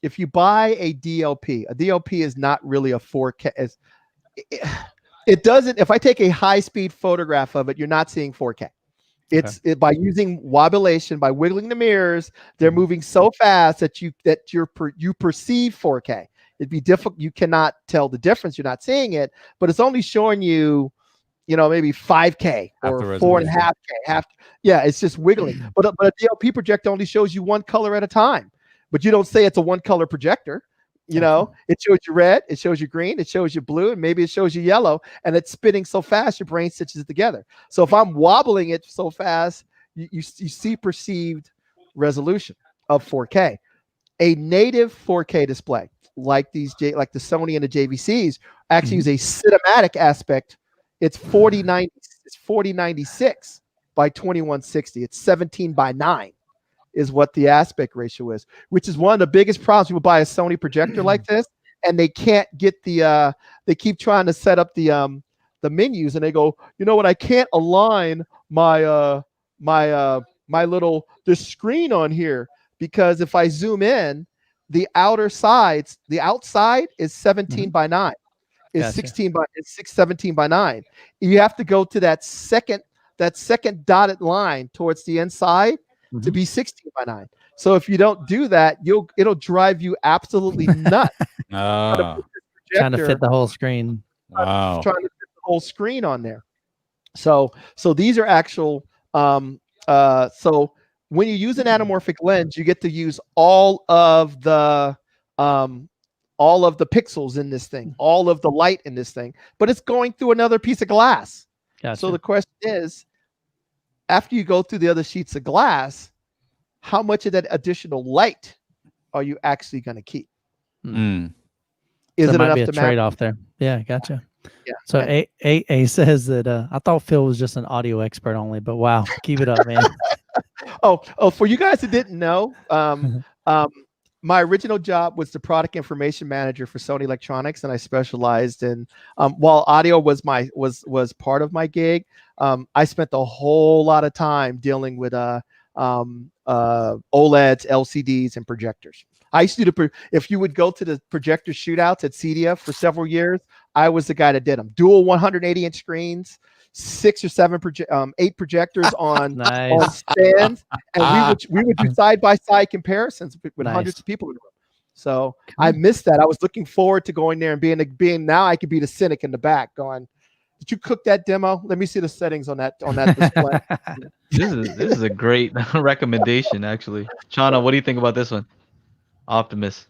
if you buy a DLP is not really a 4K. It doesn't. If I take a high-speed photograph of it, you're not seeing 4K. By using wobulation, by wiggling the mirrors, they're moving so fast that you perceive 4K. It'd be difficult. You cannot tell the difference. You're not seeing it, but it's only showing you, maybe 5K or 4.5K. It's just wiggling. But a DLP projector only shows you one color at a time. But you don't say it's a one-color projector. It shows you red, it shows you green, it shows you blue, and maybe it shows you yellow, and it's spinning so fast your brain stitches it together. So if I'm wobbling it so fast, you see perceived resolution of 4K. A native 4K display like the Sony and the JVCs actually use a cinematic aspect. It's 4096 by 2160. It's 17:9. Is what the aspect ratio is, which is one of the biggest problems. People buy a Sony projector like this, and they can't get they keep trying to set up the menus, and they go, you know what, I can't align my the screen on here, because if I zoom in, the outside is 17:9. It's 17:9. You have to go to that second dotted line towards the inside to be 16:9. So if you don't do that, it'll drive you absolutely nuts. Trying to fit the whole screen. Wow. Trying to fit the whole screen on there. So these are actual. So when you use an anamorphic lens, you get to use all of the pixels in this thing, all of the light in this thing, but it's going through another piece of glass. Gotcha. So the question is, after you go through the other sheets of glass, how much of that additional light are you actually going to keep? Is it might be a trade-off there? Yeah, gotcha. Yeah. So A says that I thought Phil was just an audio expert only, but wow, keep it up, man. Oh, for you guys that didn't know, My original job was the product information manager for Sony Electronics, and I specialized in while audio was part of my gig. I spent a whole lot of time dealing with OLEDs, LCDs, and projectors. I used to do if you would go to the projector shootouts at CEDIA for several years, I was the guy that did them. Dual 180-inch screens, 6 or 7 8 projectors on stands, and we would do side-by-side comparisons with hundreds of people in the room. So I missed that. I was looking forward to going there and being now I could be the cynic in the back going, did you cook that demo? Let me see the settings on that display. This is a great recommendation, actually. Shauna, what do you think about this one? Optimus.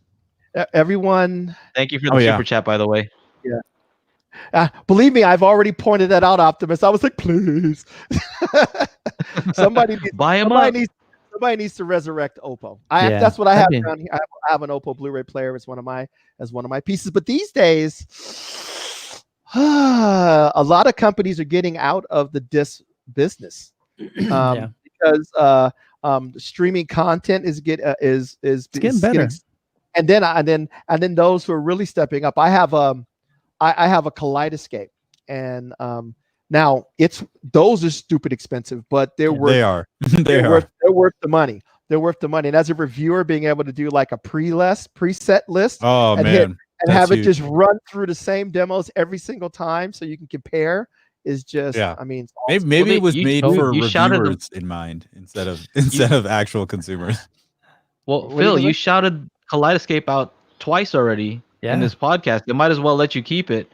Everyone. Thank you for the super chat, by the way. Yeah. Believe me, I've already pointed that out, Optimus. I was like, please. somebody needs to resurrect Oppo. That's what I have down here. I have an Oppo Blu-ray player as one of my pieces. But these days, a lot of companies are getting out of the disc business because streaming content is getting better. And then those who are really stepping up. I have a Kaleidoscape, and now those are stupid expensive, but they're worth the money. They're worth the money. And as a reviewer, being able to do like a preset list, and have it just run through the same demos every single time, so you can compare, is just. I mean, awesome. maybe it was made for reviewers in mind instead of actual consumers. Well, Phil, you shouted Kaleidoscape out twice already. In this podcast, they might as well let you keep it.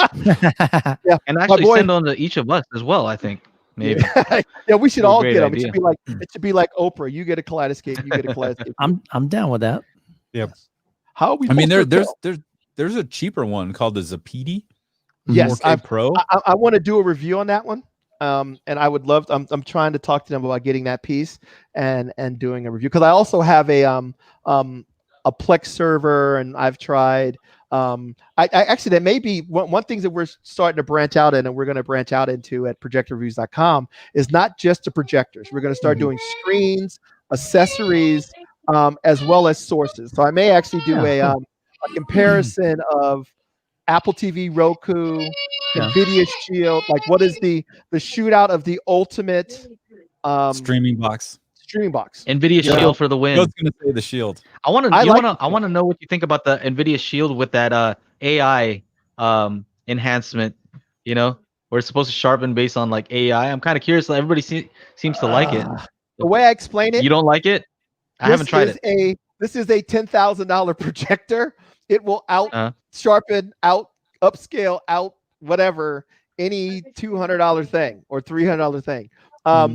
And actually send on to each of us as well, I think. Maybe. We should all get them. It should be like Oprah. You get a Kaleidoscape, you get a Kaleidoscape. I'm down with that. Yep. How are we? I mean, there's a cheaper one called the Zapiti. Yes, 4K Pro. I want to do a review on that one. And I would love I'm trying to talk to them about getting that piece and doing a review, because I also have a Plex server, and I've tried. I actually, that may be one thing that we're starting to branch out in, and we're going to branch out into at projectorreviews.com, is not just the projectors. We're going to start doing screens, accessories, as well as sources. So I may actually do a comparison of Apple TV, Roku, NVIDIA Shield. Like, what is the shootout of the ultimate streaming box? NVIDIA Shield for the win. I was going to say the Shield. I want to know what you think about the NVIDIA Shield with that AI enhancement. You know, where it's supposed to sharpen based on like AI. I'm kind of curious. Everybody seems to like it. The way I explain it, you don't like it? I haven't tried it. This is a $10,000 projector. It will sharpen, upscale, whatever, any $200 thing or $300 thing.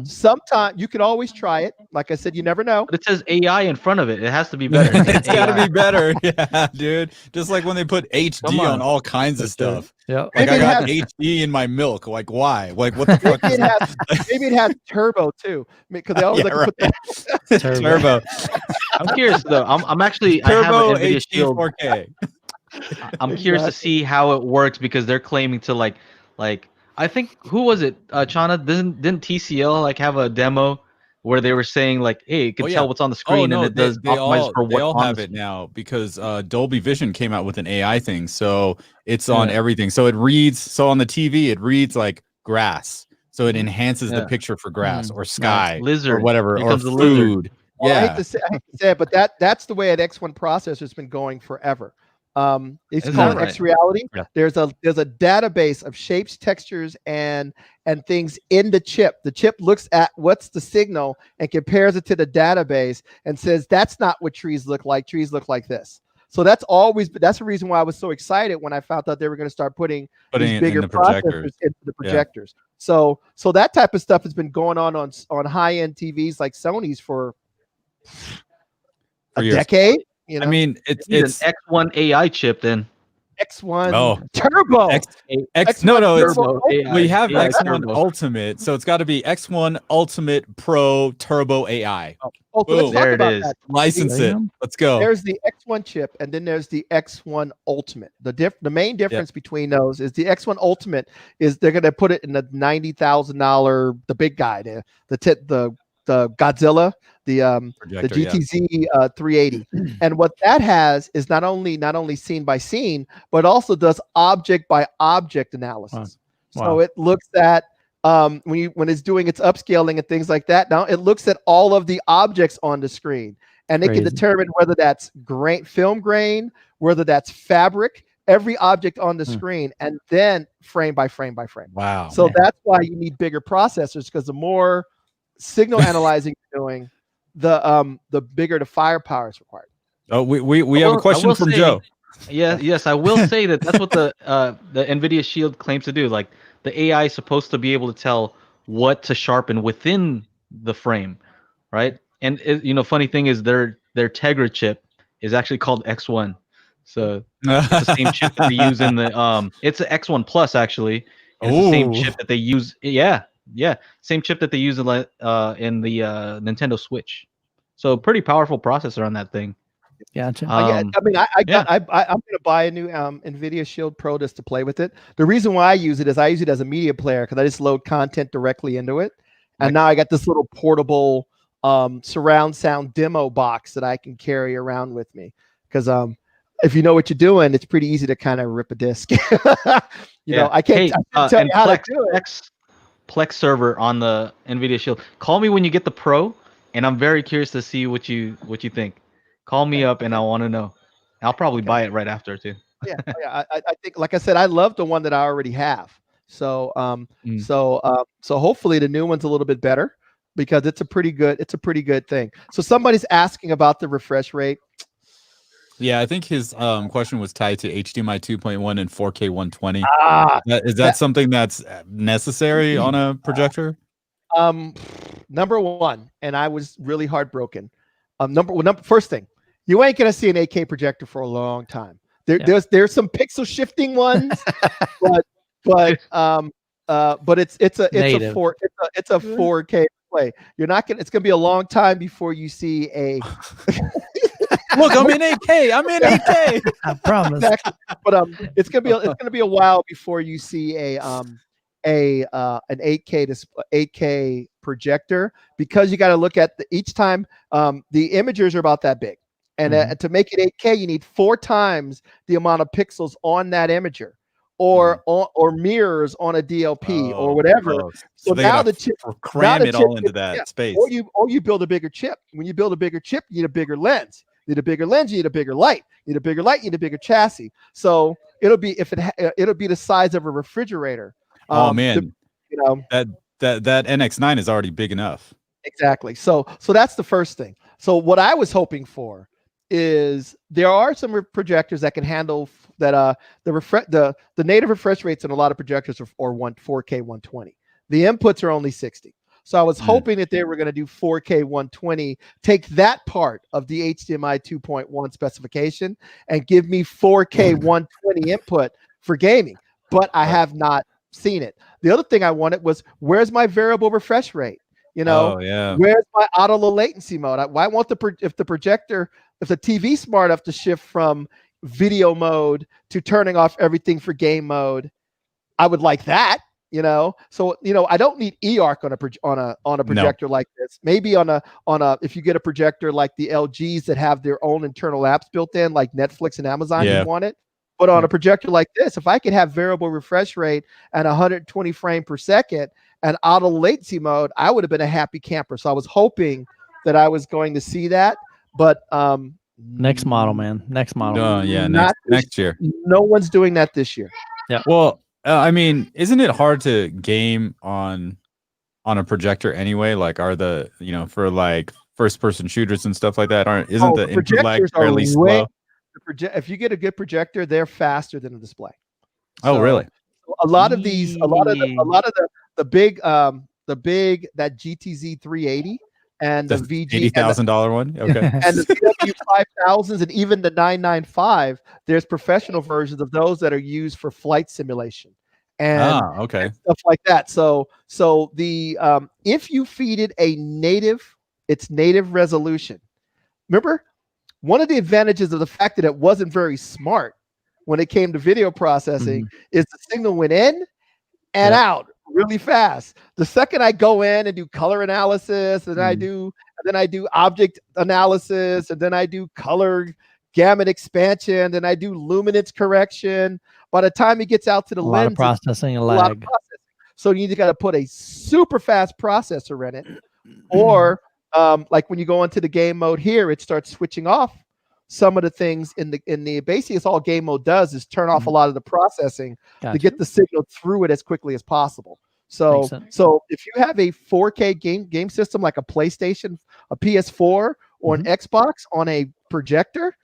Sometime you can always try it. Like I said, you never know. But it says AI in front of it. It has to be better. It's got to be better. Yeah, dude. Just like when they put HD on all kinds of stuff. Yeah. Like I got HD in my milk. Like why? Like what the fuck? Maybe it has turbo too, because they always put that. Turbo. I'm curious though. I'm actually Turbo I have an NVIDIA Shield 4K. I'm curious to see how it works, because they're claiming to like I think, who was it? Chana, didn't TCL like have a demo where they were saying like, hey, it can tell what's on the screen, and it does optimize for what. They all have it now, because Dolby Vision came out with an AI thing, so it's on everything. So it reads. So on the TV, it reads like grass, so it enhances the picture for grass or sky, lizard, or whatever, or food. Lizard. Well, I hate to say it, but that's the way an X1 processor has been going forever. It's called X Reality. Yeah. There's a database of shapes, textures, and things in the chip. The chip looks at what's the signal and compares it to the database and says that's not what trees look like. Trees look like this. So that's the reason why I was so excited when I found out they were going to start putting these bigger processors into the projectors. Yeah. So that type of stuff has been going on high-end TVs like Sony's for a decade. You know? I mean, it's an X1 AI chip then. X1 Turbo. Turbo. We have X1 Ultimate, so it's got to be X1 Ultimate Pro Turbo AI. Let's there it is. That. License it. Let's go. There's the X1 chip, and then there's the X1 Ultimate. The main difference between those is the X1 Ultimate is they're going to put it in the $90,000, the big guy, the Godzilla, the Projector, GTZ380, and what that has is not only scene by scene, but also does object by object analysis. Wow. So it looks at when it's doing its upscaling and things like that. Now it looks at all of the objects on the screen, and it can determine whether that's film grain, whether that's fabric, every object on the screen, and then frame by frame by frame. Wow. So that's why you need bigger processors, because the more signal analyzing you're doing, the bigger the firepower is required. Oh, we have a question from Joe. Yes, I will say that's what the NVIDIA Shield claims to do. Like, the AI is supposed to be able to tell what to sharpen within the frame, right? And funny thing is their Tegra chip is actually called X1. So it's the same chip that they use in the it's an X1 Plus actually. It's the same chip that they use. Yeah, same chip that they use in the Nintendo Switch. So pretty powerful processor on that thing. Gotcha. I'm gonna buy a new NVIDIA Shield Pro just to play with it. The reason why I use it is I use it as a media player because I just load content directly into it, and now I got this little portable surround sound demo box that I can carry around with me. Because if you know what you're doing, it's pretty easy to kind of rip a disc. you know, I can't tell you how to do it. Plex server on the NVIDIA Shield. Call me when you get the Pro, and I'm very curious to see what you think. Call me up, and I want to know. I'll probably buy it right after too. I think, like I said, I love the one that I already have. So so hopefully the new one's a little bit better, because it's a pretty good thing. So somebody's asking about the refresh rate. Yeah, I think his question was tied to HDMI 2.1 and 4K 120. Is that something that's necessary on a projector? Number one, and I was really heartbroken. First thing, you ain't gonna see an 8K projector for a long time. There's some pixel shifting ones, but it's a 4K play. You're not gonna. It's gonna be a long time before you see a. Look, I'm in 8K. I'm in 8K. I promise. Exactly. But it's gonna be a while before you see an 8K projector, because you got to look at each time the imagers are about that big, and to make it 8K you need 4 times the amount of pixels on that imager, or mirrors on a DLP or whatever. So now the chip cram it all into that space. Or you build a bigger chip. When you build a bigger chip, you need a bigger lens. You need a bigger lens. You need a bigger light. You need a bigger light. You need a bigger chassis. So it'll be the size of a refrigerator. Oh man, that NX9 is already big enough. Exactly. So that's the first thing. So what I was hoping for is there are some projectors that can handle that. The native refresh rates in a lot of projectors are 4K 120. The inputs are only 60. So I was hoping that they were going to do 4K 120, take that part of the HDMI 2.1 specification and give me 4K 120 input for gaming. But I have not seen it. The other thing I wanted was, where's my variable refresh rate? Where's my auto low latency mode? Why won't if the TV smart enough to shift from video mode to turning off everything for game mode? I would like that. So I don't need eARC on a projector like this. Maybe on a if you get a projector like the LGs that have their own internal apps built in, like Netflix and Amazon, you want it. But on a projector like this, if I could have variable refresh rate and 120 frame per second and auto latency mode, I would have been a happy camper. So I was hoping that I was going to see that, but next model, man. Next model. Next year. No one's doing that this year. Yeah. Well, I mean, isn't it hard to game on a projector anyway? Like, are the for like first person shooters and stuff like that? Isn't the input lag fairly slow? If you get a good projector, they're faster than a display. Oh, really? A lot of the big that GTZ380 and the VG $80,000 one. Okay. And the VW5000s and even the 995, there's professional versions of those that are used for flight simulation and stuff like that. So the if you feed it its native resolution. Remember, one of the advantages of the fact that it wasn't very smart when it came to video processing is the signal went in and out really fast. The second I go in and do color analysis, and I do object analysis, and then I do color gamut expansion, then I do luminance correction. By the time it gets out to the lens, a lot of processing and lag. So you either got to put a super fast processor in it, or like when you go into the game mode here, it starts switching off some of the things in the basically it's all game mode does is turn off a lot of the processing to get the signal through it as quickly as possible. So if you have a 4K game system like a PlayStation, a PS4, or an Xbox on a projector,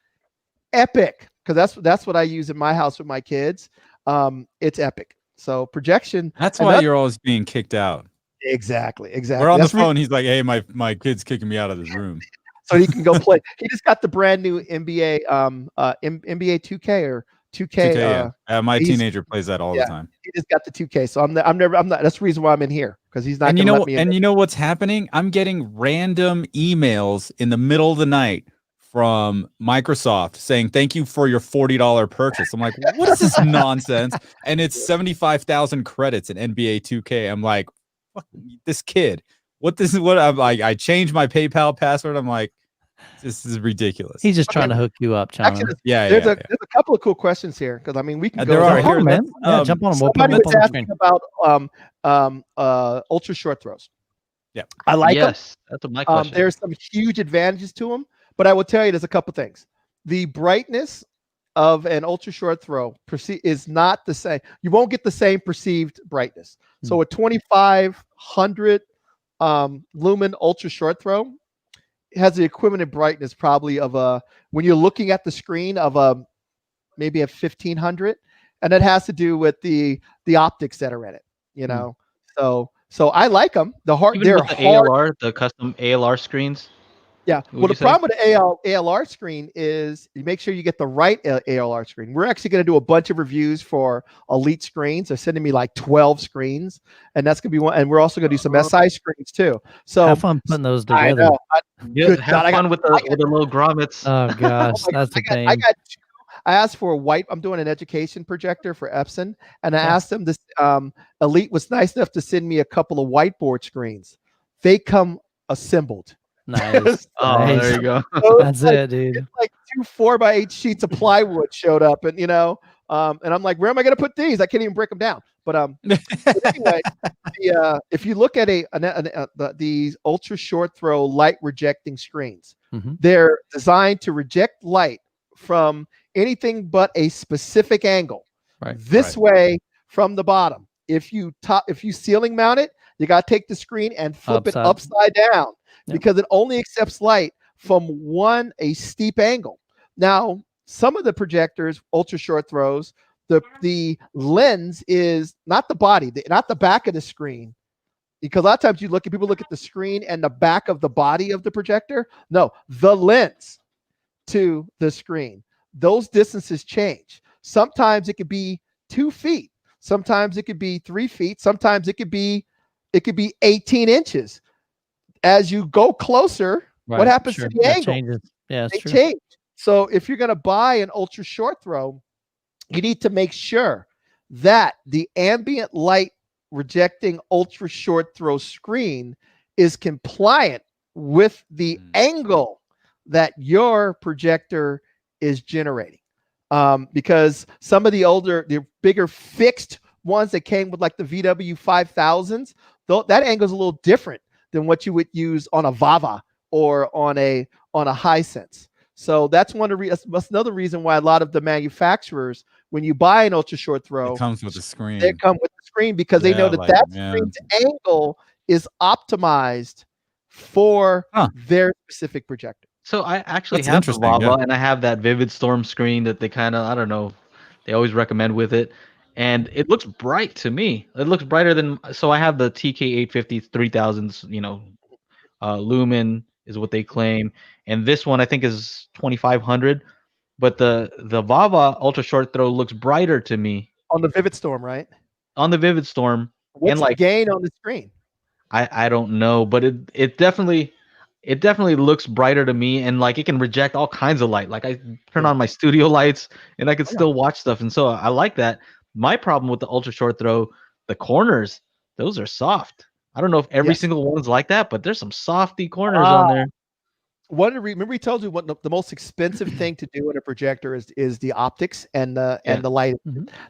epic, because that's what I use in my house with my kids. It's epic. So projection. That's why you're always being kicked out. Exactly. We're on the phone. He's like, "Hey, my kid's kicking me out of this room." So he can go play. He just got the brand new NBA NBA 2K or 2K. My teenager plays that all the time. He just got the 2K. So I'm not. That's the reason why I'm in here, because he's not. And you know what's happening? I'm getting random emails in the middle of the night from Microsoft saying thank you for your $40 purchase. I'm like, what is this nonsense? And it's 75,000 credits in NBA 2K. I'm like, fuck this kid. What I'm like, I changed my PayPal password. I'm like, this is ridiculous. He's just trying to hook you up, Chana. Actually, there's a couple of cool questions here, because I mean we can go there are man. Jump on them. We'll put them was asking about ultra short throws. Yeah, I like them. That's my question. There's some huge advantages to them, but I will tell you there's a couple things. The brightness of an ultra short throw is not the same. You won't get the same perceived brightness. So a 2500 lumen ultra short throw has the equivalent brightness probably of when you're looking at the screen of maybe a 1500, and that has to do with the optics that are in it, you know. So I like them. They're hard. ALR, the custom ALR screens. Yeah. Well, the problem with the ALR screen is you make sure you get the right ALR screen. We're actually going to do a bunch of reviews for Elite screens. They're sending me like 12 screens, and that's going to be one. And we're also going to do some SI screens too. So have fun putting those together. I know. Have fun with the little grommets. Oh gosh, that's the pain. I asked for a white. I'm doing an education projector for Epson, and I asked them this. Elite was nice enough to send me a couple of whiteboard screens. They come assembled. Nice. There you go. So that's it, dude. It's like 2 4x8 sheets of plywood showed up, and and I'm like, where am I going to put these? I can't even break them down. But anyway, if you look at these ultra short throw light rejecting screens, they're designed to reject light from anything but a specific angle. This way from the bottom. If you ceiling mount it, you got to take the screen and flip it upside down. Because it only accepts light from a steep angle. Now, some of the projectors, ultra short throws, the lens is not the body, not the back of the screen. Because a lot of times people look at the screen and the back of the body of the projector. No, the lens to the screen. Those distances change. Sometimes it could be 2 feet. Sometimes it could be 3 feet. Sometimes it could be 18 inches. As you go closer, what happens to the angle? Changes. Yeah, they change. So if you're going to buy an ultra short throw, you need to make sure that the ambient light rejecting ultra short throw screen is compliant with the angle that your projector is generating. Because some of the bigger fixed ones that came with like the VW5000s, that angle is a little different than what you would use on a Vava or on a Hisense. So that's another reason why a lot of the manufacturers, when you buy an ultra short throw, it comes with the screen. They come with the screen because they know that screen's angle is optimized for their specific projector. So I actually have the Vava, and I have that Vivid Storm screen that they kind of, I don't know, they always recommend with it. And it looks bright to me. It looks brighter than. So I have the TK850 3000s. Lumen is what they claim, and this one I think is 2500. But the Vava ultra short throw looks brighter to me on the Vivid Storm, right? On the Vivid Storm. What's the gain on the screen? I don't know, but it definitely looks brighter to me, and like it can reject all kinds of light. Like I turn on my studio lights, and I can still watch stuff, and so I like that. My problem with the ultra short throw, the corners, those are soft. I don't know if every single one's like that, but there's some softy corners on there. Remember we told you what the most expensive thing to do in a projector is the optics and the light.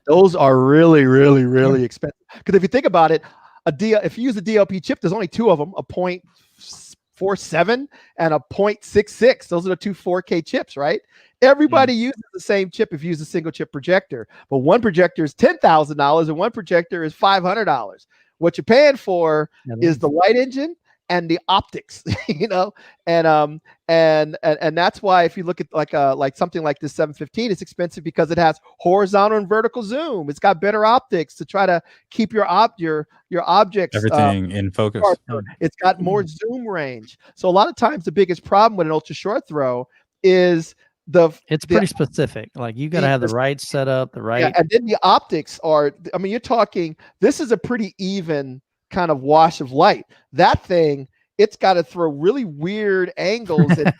Those are really, really, really expensive. Because if you think about it, if you use a DLP chip, there's only two of them, a 0.47 and a 0.66. Those are the two 4K chips, right? Everybody uses the same chip if you use a single chip projector, but one projector is $10,000 and one projector is $500. What you're paying for is the light engine and the optics, and that's why if you look at like something like this 715, it's expensive because it has horizontal and vertical zoom. It's got better optics to try to keep your objects everything in focus. It's got more zoom range. So a lot of times the biggest problem with an ultra short throw is it's pretty specific. Like you got to have the right setup, and then the optics are. I mean, you're talking. This is a pretty even kind of wash of light. That thing, it's got to throw really weird angles at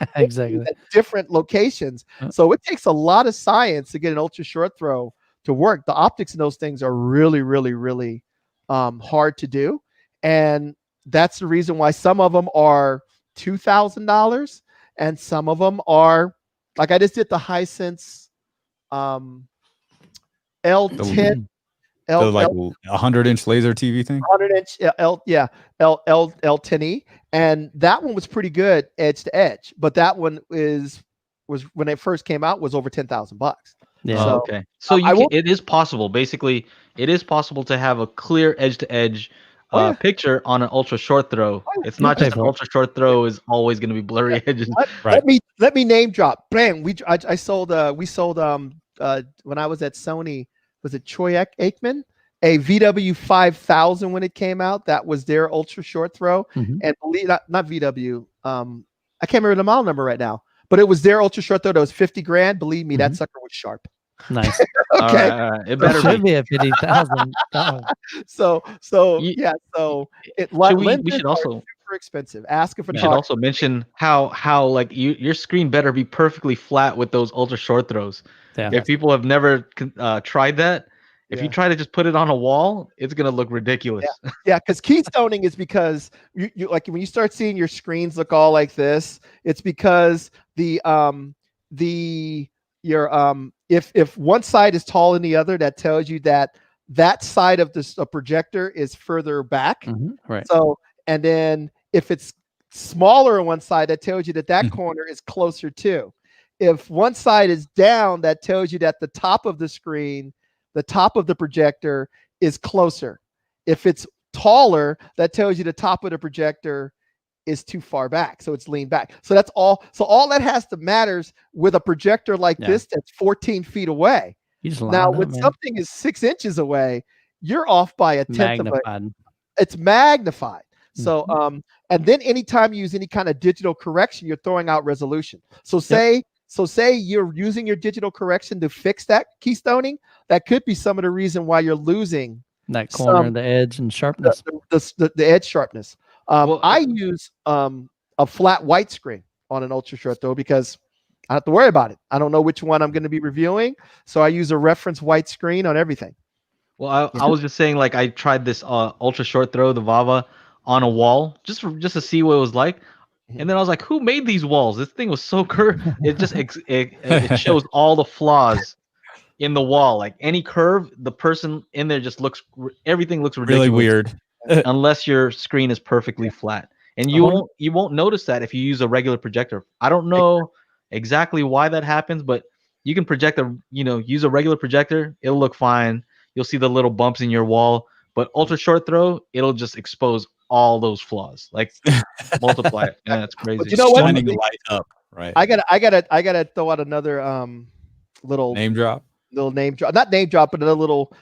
different locations. So it takes a lot of science to get an ultra short throw to work. The optics in those things are really, really, really hard to do, and that's the reason why some of them are $2,000 and some of them are like I just did the Hisense L10. Like 100-inch laser TV thing. 100-inch L10E, and that one was pretty good edge to edge. But that one was when it first came out was over $10,000. Yeah. So, okay. So it is possible. Basically, it is possible to have a clear edge to edge picture on an ultra short throw. It's not just an ultra short throw is always going to be blurry edges. Let me name drop. Bang. We sold when I was at Sony. Was it Troy Aikman? A VW5000 when it came out. That was their ultra short throw. And not VW. I can't remember the model number right now, but it was their ultra short throw. That was $50,000. Believe me, that sucker was sharp. Nice. Okay. All right. It better be a 50,000. So we should also super expensive. Ask if we should also mention how like your screen better be perfectly flat with those ultra short throws. Yeah. If people have never tried that, if you try to just put it on a wall, it's gonna look ridiculous. Yeah, because keystoning is because you like when you start seeing your screens look all like this, it's because if one side is taller than the other, that tells you that side of the projector is further back. Right. So, and then if it's smaller on one side, that tells you that corner is closer to. If one side is down, that tells you that the top of the screen, the top of the projector is closer. If it's taller, that tells you the top of the projector is too far back. So it's leaned back. So that's all. So all that has to matters with a projector like this that's 14 feet away. Now, when something is 6 inches away, you're off by a tenth of a. It's magnified. So, and then anytime you use any kind of digital correction, you're throwing out resolution. So say you're using your digital correction to fix that keystoning. That could be some of the reason why you're losing that corner, the edge and sharpness. The edge sharpness. I use a flat white screen on an ultra short throw because I don't have to worry about it. I don't know which one I'm going to be reviewing, so I use a reference white screen on everything. Well, I was just saying, like, I tried this ultra short throw, the Vava, on a wall just to see what it was like, and then I was like, "Who made these walls? This thing was so curved. It just it shows all the flaws in the wall. Like any curve, the person in there just everything looks ridiculous, really weird, unless your screen is perfectly flat, and you won't notice that if you use a regular projector. I don't know exactly why that happens, but you can use a regular projector, it'll look fine. You'll see the little bumps in your wall, but ultra short throw, it'll just expose all those flaws, like multiply it. Yeah, that's crazy. But you know what? Shining the light up, right? I gotta throw out another little name drop. Not name drop, but a little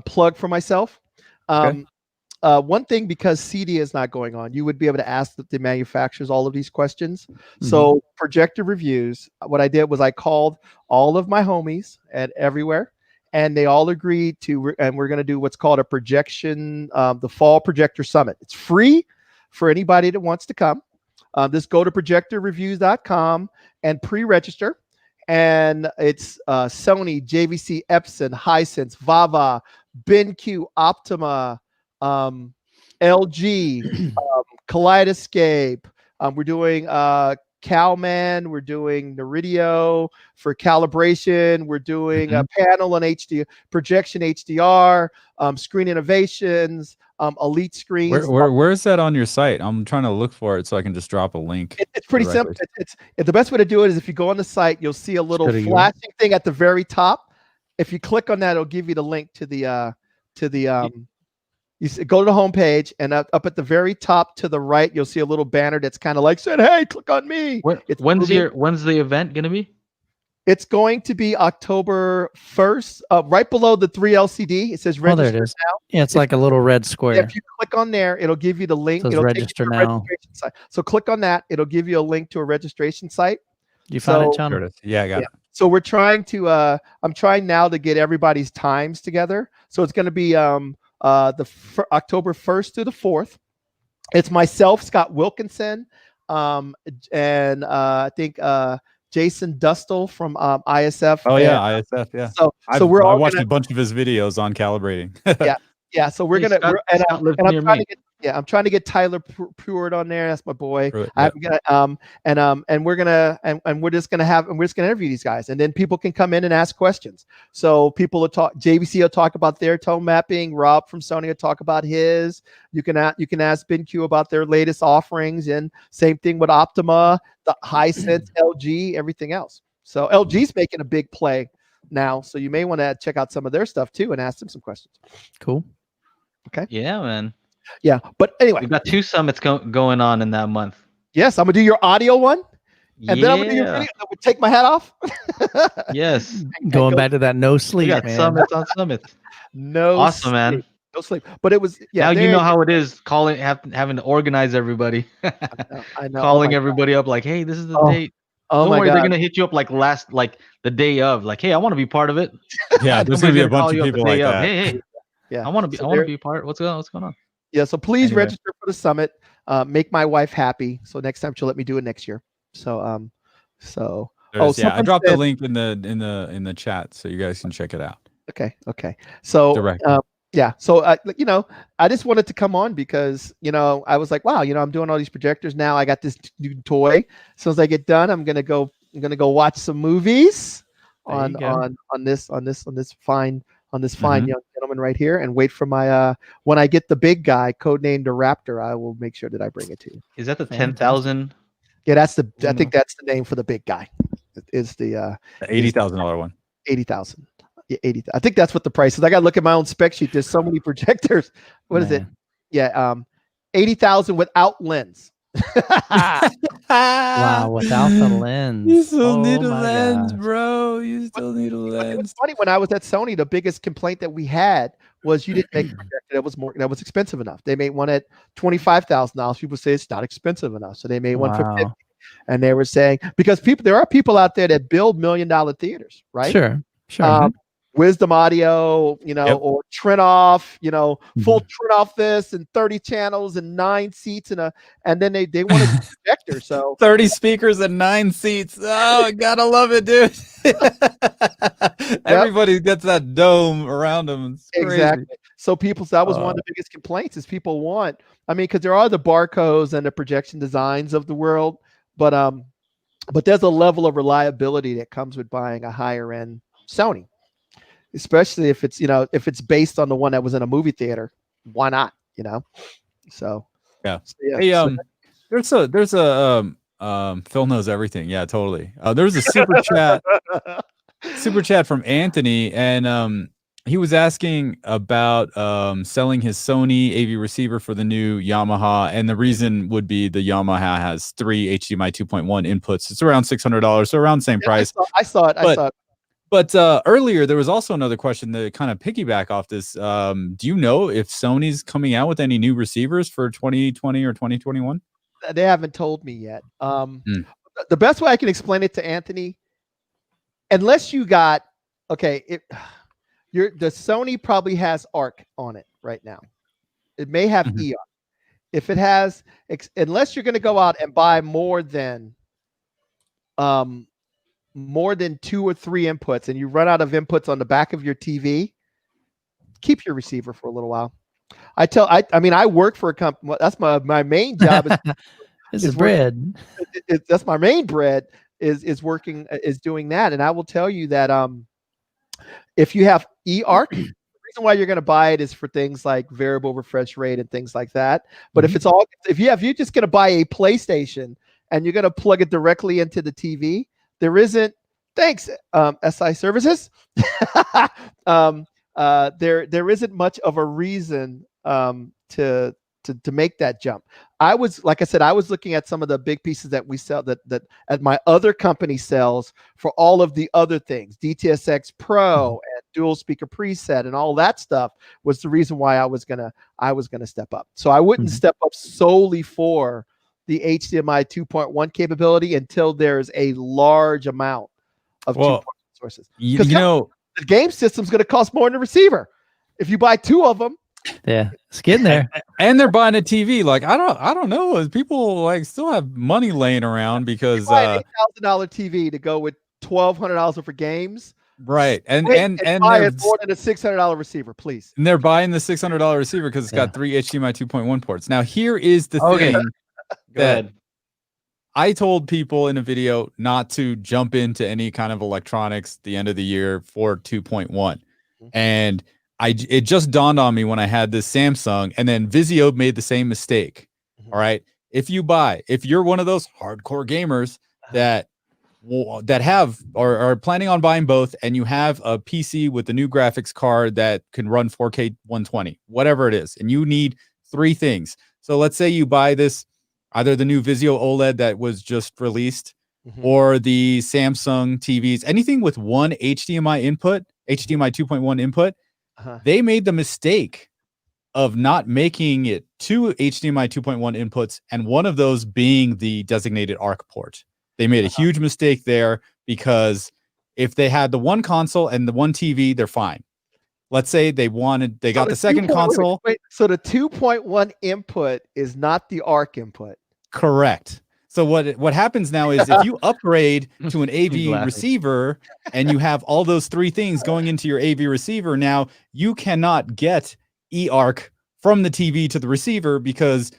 plug for myself. One thing, because CD is not going on, you would be able to ask the manufacturers all of these questions. So Projector Reviews, what I did was I called all of my homies at everywhere, and they all agreed to, and we're going to do what's called a projection, the Fall Projector Summit. It's free for anybody that wants to come. Just go to projectorreviews.com and pre-register. And it's Sony, JVC, Epson, Hisense, Vava, BenQ, Optima, LG, Kaleidoscape. We're doing Calman. We're doing Neridio for calibration. We're doing a panel and HD projection HDR, Screen Innovations, Elite Screens. Where's that on your site? I'm trying to look for it so I can just drop a link. It's pretty simple. It's the best way to do it is if you go on the site, you'll see a little flashing thing at the very top. If you click on that, it'll give you the link to the you go to the home page, and up at the very top to the right, you'll see a little banner that's kind of like said, "Hey, click on me." When's the event gonna be? It's going to be October 1st, right below the 3 LCD. It says register there it is. now. Yeah, it's like a little red square. If you click on there, it'll give you the link. It says it'll register take you to now. registration site. So click on that. It'll give you a link to a registration site. You found it, John? Yeah, I got it. So we're trying to. I'm trying now to get everybody's times together. So it's going to be October 1st through the 4th. It's myself, Scott Wilkinson, and I think Jason Dustle from ISF. Oh yeah, ISF. Yeah. So I watched a bunch of his videos on calibrating. yeah. So we're gonna. I'm trying to get Tyler Pruitt on there. That's my boy. Pruitt, we're just gonna interview these guys, and then people can come in and ask questions. So people will talk. JVC will talk about their tone mapping. Rob from Sony will talk about his. You can ask BenQ about their latest offerings, and same thing with Optima, the Hisense, LG, everything else. So LG's making a big play now, so you may want to check out some of their stuff too and ask them some questions. Cool. Okay. Yeah, man. Yeah, but anyway, we've got 2 summits going on in that month. Yes, I'm gonna do your audio one, and then I'm gonna do your video. I would take my hat off. Yes, going back to that no sleep. We got man. summits on summits. Awesome, sleep. Man. No sleep. But it was now you know how it is having to organize everybody. I know. Calling everybody up like, hey, this is the date. Oh Don't my worry, God. they're gonna hit you up like the day of, like, hey, I want to be part of it. Yeah, there's gonna be a bunch of people like that. Hey, yeah, I want to be a part. What's going on? Yeah, so please register for the summit. Make my wife happy. So next time she'll let me do it next year. So I dropped the link in the chat so you guys can check it out. Okay. So so I just wanted to come on because I was like, wow, I'm doing all these projectors now. I got this new toy. As soon as I get done, I'm gonna go watch some movies on this fine young gentleman right here, and wait for my when I get the big guy codenamed the Raptor, I will make sure that I bring it to you. Is that the 10,000? Yeah, I think that's the name for the big guy. It is the $80,000 one. 80,000. Yeah, 80. I think that's what the price is. I got to look at my own spec sheet. There's so many projectors. What is it? Yeah, 80,000 without lens. Wow, without the lens. You still need a lens, bro. You still need a lens. It's funny, when I was at Sony, the biggest complaint that we had was you didn't make a projector that was expensive enough. They made one at $25,000. People say it's not expensive enough, so they made one for $50,000. And they were saying, because there are people out there that build $1 million theaters, right? Sure. Wisdom Audio, or Trinoff, full Trinoff this and 30 channels and 9 seats and then they wanted a projector. So 30 speakers and 9 seats. Oh, I gotta love it, dude. Everybody gets that dome around them. Exactly. So that was one of the biggest complaints is people want, because there are the Barcos and the projection designs of the world, but there's a level of reliability that comes with buying a higher end Sony. Especially if it's based on the one that was in a movie theater, why not? So yeah. Hey, there's a Phil knows everything. Yeah, totally. There's a super chat from Anthony, and he was asking about selling his Sony AV receiver for the new Yamaha, and the reason would be the Yamaha has 3 HDMI 2.1 inputs. It's around $600, so around the same price. I saw it. But earlier, there was also another question to kind of piggyback off this. Do you know if Sony's coming out with any new receivers for 2020 or 2021? They haven't told me yet. The best way I can explain it to Anthony, unless you got, the Sony probably has ARC on it right now. It may have ER. If it has, unless you're going to go out and buy more than 2 or 3 inputs and you run out of inputs on the back of your TV, keep your receiver for a little while. I mean, I work for a company. That's my main job. Is bread. That's my main bread is working, is doing that. And I will tell you that if you have eARC, the reason why you're going to buy it is for things like variable refresh rate and things like that. But if you're just going to buy a PlayStation and you're going to plug it directly into the TV, there isn't. Thanks, SI Services. There isn't much of a reason to make that jump. Like I said, I was looking at some of the big pieces that we sell that at my other company sells for all of the other things, DTSX Pro and dual speaker preset and all that stuff was the reason why I was gonna step up. So I wouldn't step up solely for the HDMI 2.1 capability until there's a large amount of 2.1 sources. You know, the game system's going to cost more than the receiver if you buy two of them. Yeah, it's getting there. And they're buying a TV. Like I don't know. People like still have money laying around because $8,000 TV to go with $1,200 for games. Right. And buy it more than a $600 receiver, please. And they're buying the $600 receiver because it's got 3 HDMI 2.1 ports. Now here is the thing that I told people in a video not to jump into any kind of electronics at the end of the year for 2.1. And it just dawned on me when I had this Samsung, and then Vizio made the same mistake. All right. If you're one of those hardcore gamers that have or are planning on buying both, and you have a PC with the new graphics card that can run 4K 120, whatever it is, and you need 3 things. So let's say you buy this, either the new Vizio OLED that was just released or the Samsung TVs, anything with one HDMI input, HDMI 2.1 input, they made the mistake of not making it 2 HDMI 2.1 inputs and one of those being the designated ARC port. They made a huge mistake there because if they had the one console and the one TV, they're fine. Let's say they got the second console. So the 2.1 input is not the ARC input. Correct. So what happens now is if you upgrade to an AV receiver and you have all those 3 things going into your AV receiver, now you cannot get eARC from the TV to the receiver because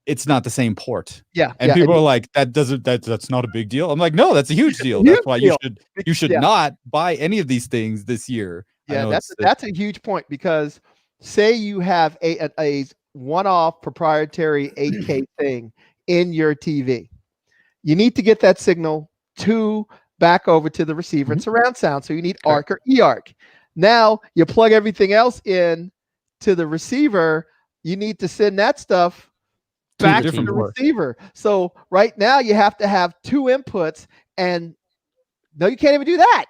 it's not the same port. Yeah. And people are like, that's not a big deal. I'm like, no, that's a huge deal. That's why you should not buy any of these things this year. Yeah, that's a huge point, because say you have a one-off proprietary 8K thing in your TV. You need to get that signal back over to the receiver and surround sound. So you need ARC or eARC. Now you plug everything else in to the receiver. You need to send that stuff back to the receiver. So right now you have to have 2 inputs, and no, you can't even do that.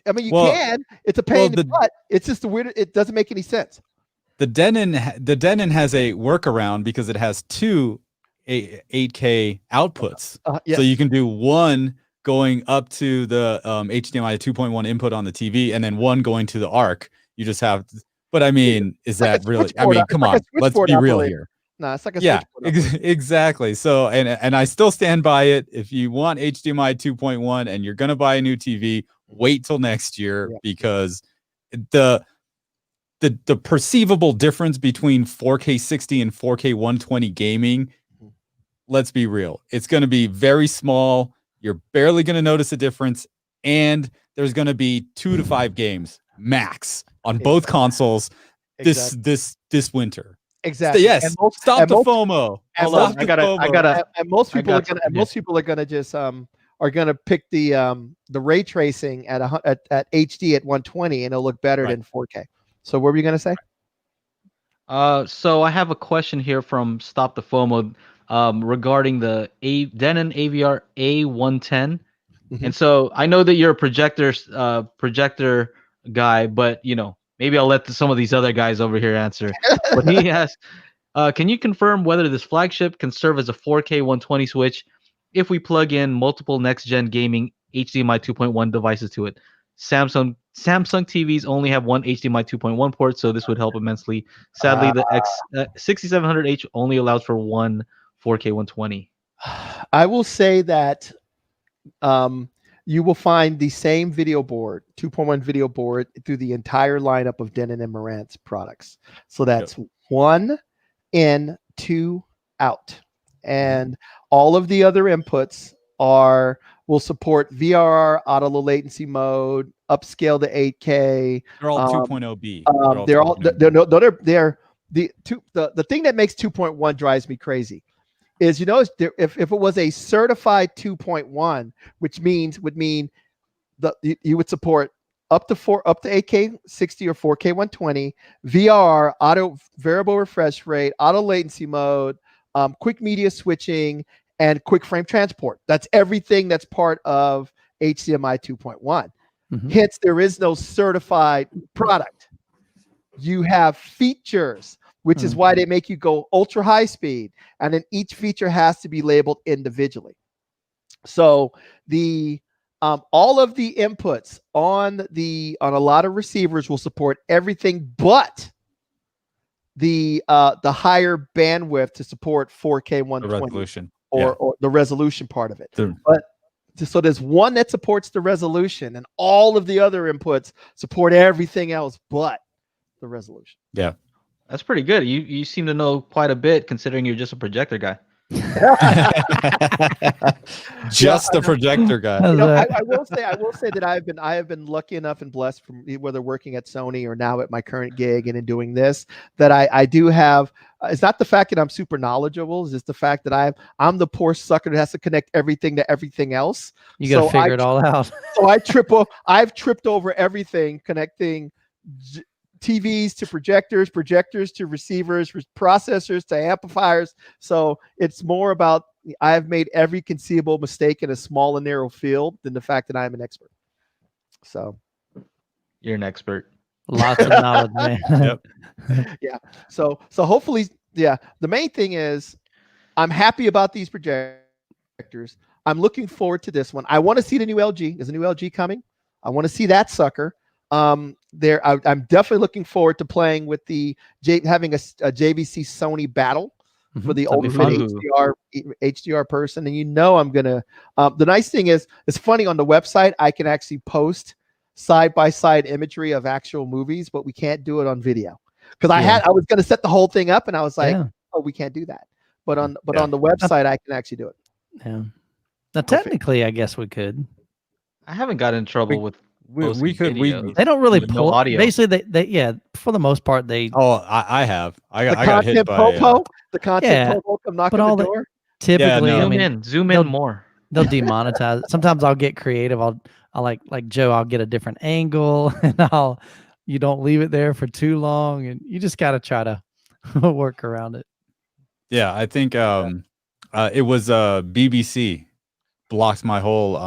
I mean, you can. It's a pain in the butt. It's just weird. It doesn't make any sense. The Denon has a workaround because it has 2 8K outputs. Yes. So you can do one going up to the HDMI 2.1 input on the TV and then one going to the ARC. You just have, but I mean, is that really, I mean, come on, let's be real here. No, it's like a exactly. So, and I still stand by it. If you want HDMI 2.1 and you're going to buy a new TV, wait till next year, because the perceivable difference between 4K 60 and 4K 120 gaming, let's be real, it's going to be very small. You're barely going to notice a difference, and there's going to be 2 to 5 games max on both consoles this winter. Exactly. Yes. Stop the FOMO. And most people are gonna just are gonna pick the ray tracing at HD at 120, and it'll look better than 4K. So what were you gonna say? So I have a question here from Stop the FOMO regarding the Denon AVR A110. And so I know that you're a projector guy, but maybe I'll let some of these other guys over here answer. But he asked, can you confirm whether this flagship can serve as a 4K 120 switch if we plug in multiple next-gen gaming HDMI 2.1 devices to it? Samsung TVs only have one HDMI 2.1 port, so this would help immensely. Sadly, the X6700H only allows for one 4K 120. I will say that you will find the same video board, 2.1 video board through the entire lineup of Denon and Marantz products. So that's 1 in, 2 out. And all of the other inputs will support VRR, auto low latency mode, upscale to 8K. They're all 2.0B. The thing that makes 2.1 drives me crazy is, if it was a certified 2.1, which would mean you would support up to 8K 60 or 4K 120, VRR, auto variable refresh rate, auto latency mode, quick media switching, and quick frame transport. That's everything that's part of HDMI 2.1. Hence, there is no certified product. You have features, which is why they make you go ultra high speed, and then each feature has to be labeled individually. So all of the inputs on a lot of receivers will support everything but the higher bandwidth to support 4K 120 resolution. or the resolution part of it. So there's one that supports the resolution, and all of the other inputs support everything else but the resolution. Yeah. That's pretty good. You seem to know quite a bit, considering you're just a projector guy. Just a projector guy. I will say that I have been lucky enough and blessed, from whether working at Sony or now at my current gig and in doing this, that I do have. It's not the fact that I'm super knowledgeable; it's just the fact that I'm the poor sucker that has to connect everything to everything else. You got to figure it all out. So I've tripped over everything, connecting TVs to projectors to receivers, processors to amplifiers. So it's more about, I've made every conceivable mistake in a small and narrow field than the fact that I'm an expert. So you're an expert. Lots of knowledge, man. Yep. Yeah. So hopefully, the main thing is, I'm happy about these projectors. I'm looking forward to this one. I want to see the new LG. Is a new LG coming? I want to see that sucker. I'm definitely looking forward to playing with having a JVC Sony battle for the ultimate HDR person. And I'm gonna. The nice thing is, it's funny, on the website I can actually post side-by-side imagery of actual movies, but we can't do it on video, because I was gonna set the whole thing up, and I was like, oh, we can't do that. But on the website I can actually do it. Yeah. Now technically, I guess we could. I haven't got in trouble with. We could. They don't really pull no audio. Basically, they for the most part they. Oh, I have. I got hit by the content popo come knocking on the door. Typically, zoom in more. They'll demonetize it. Sometimes I'll get creative. I'll like Joe. I'll get a different angle, and you don't leave it there for too long, and you just got to try to work around it. Yeah, I think it was BBC blocked my whole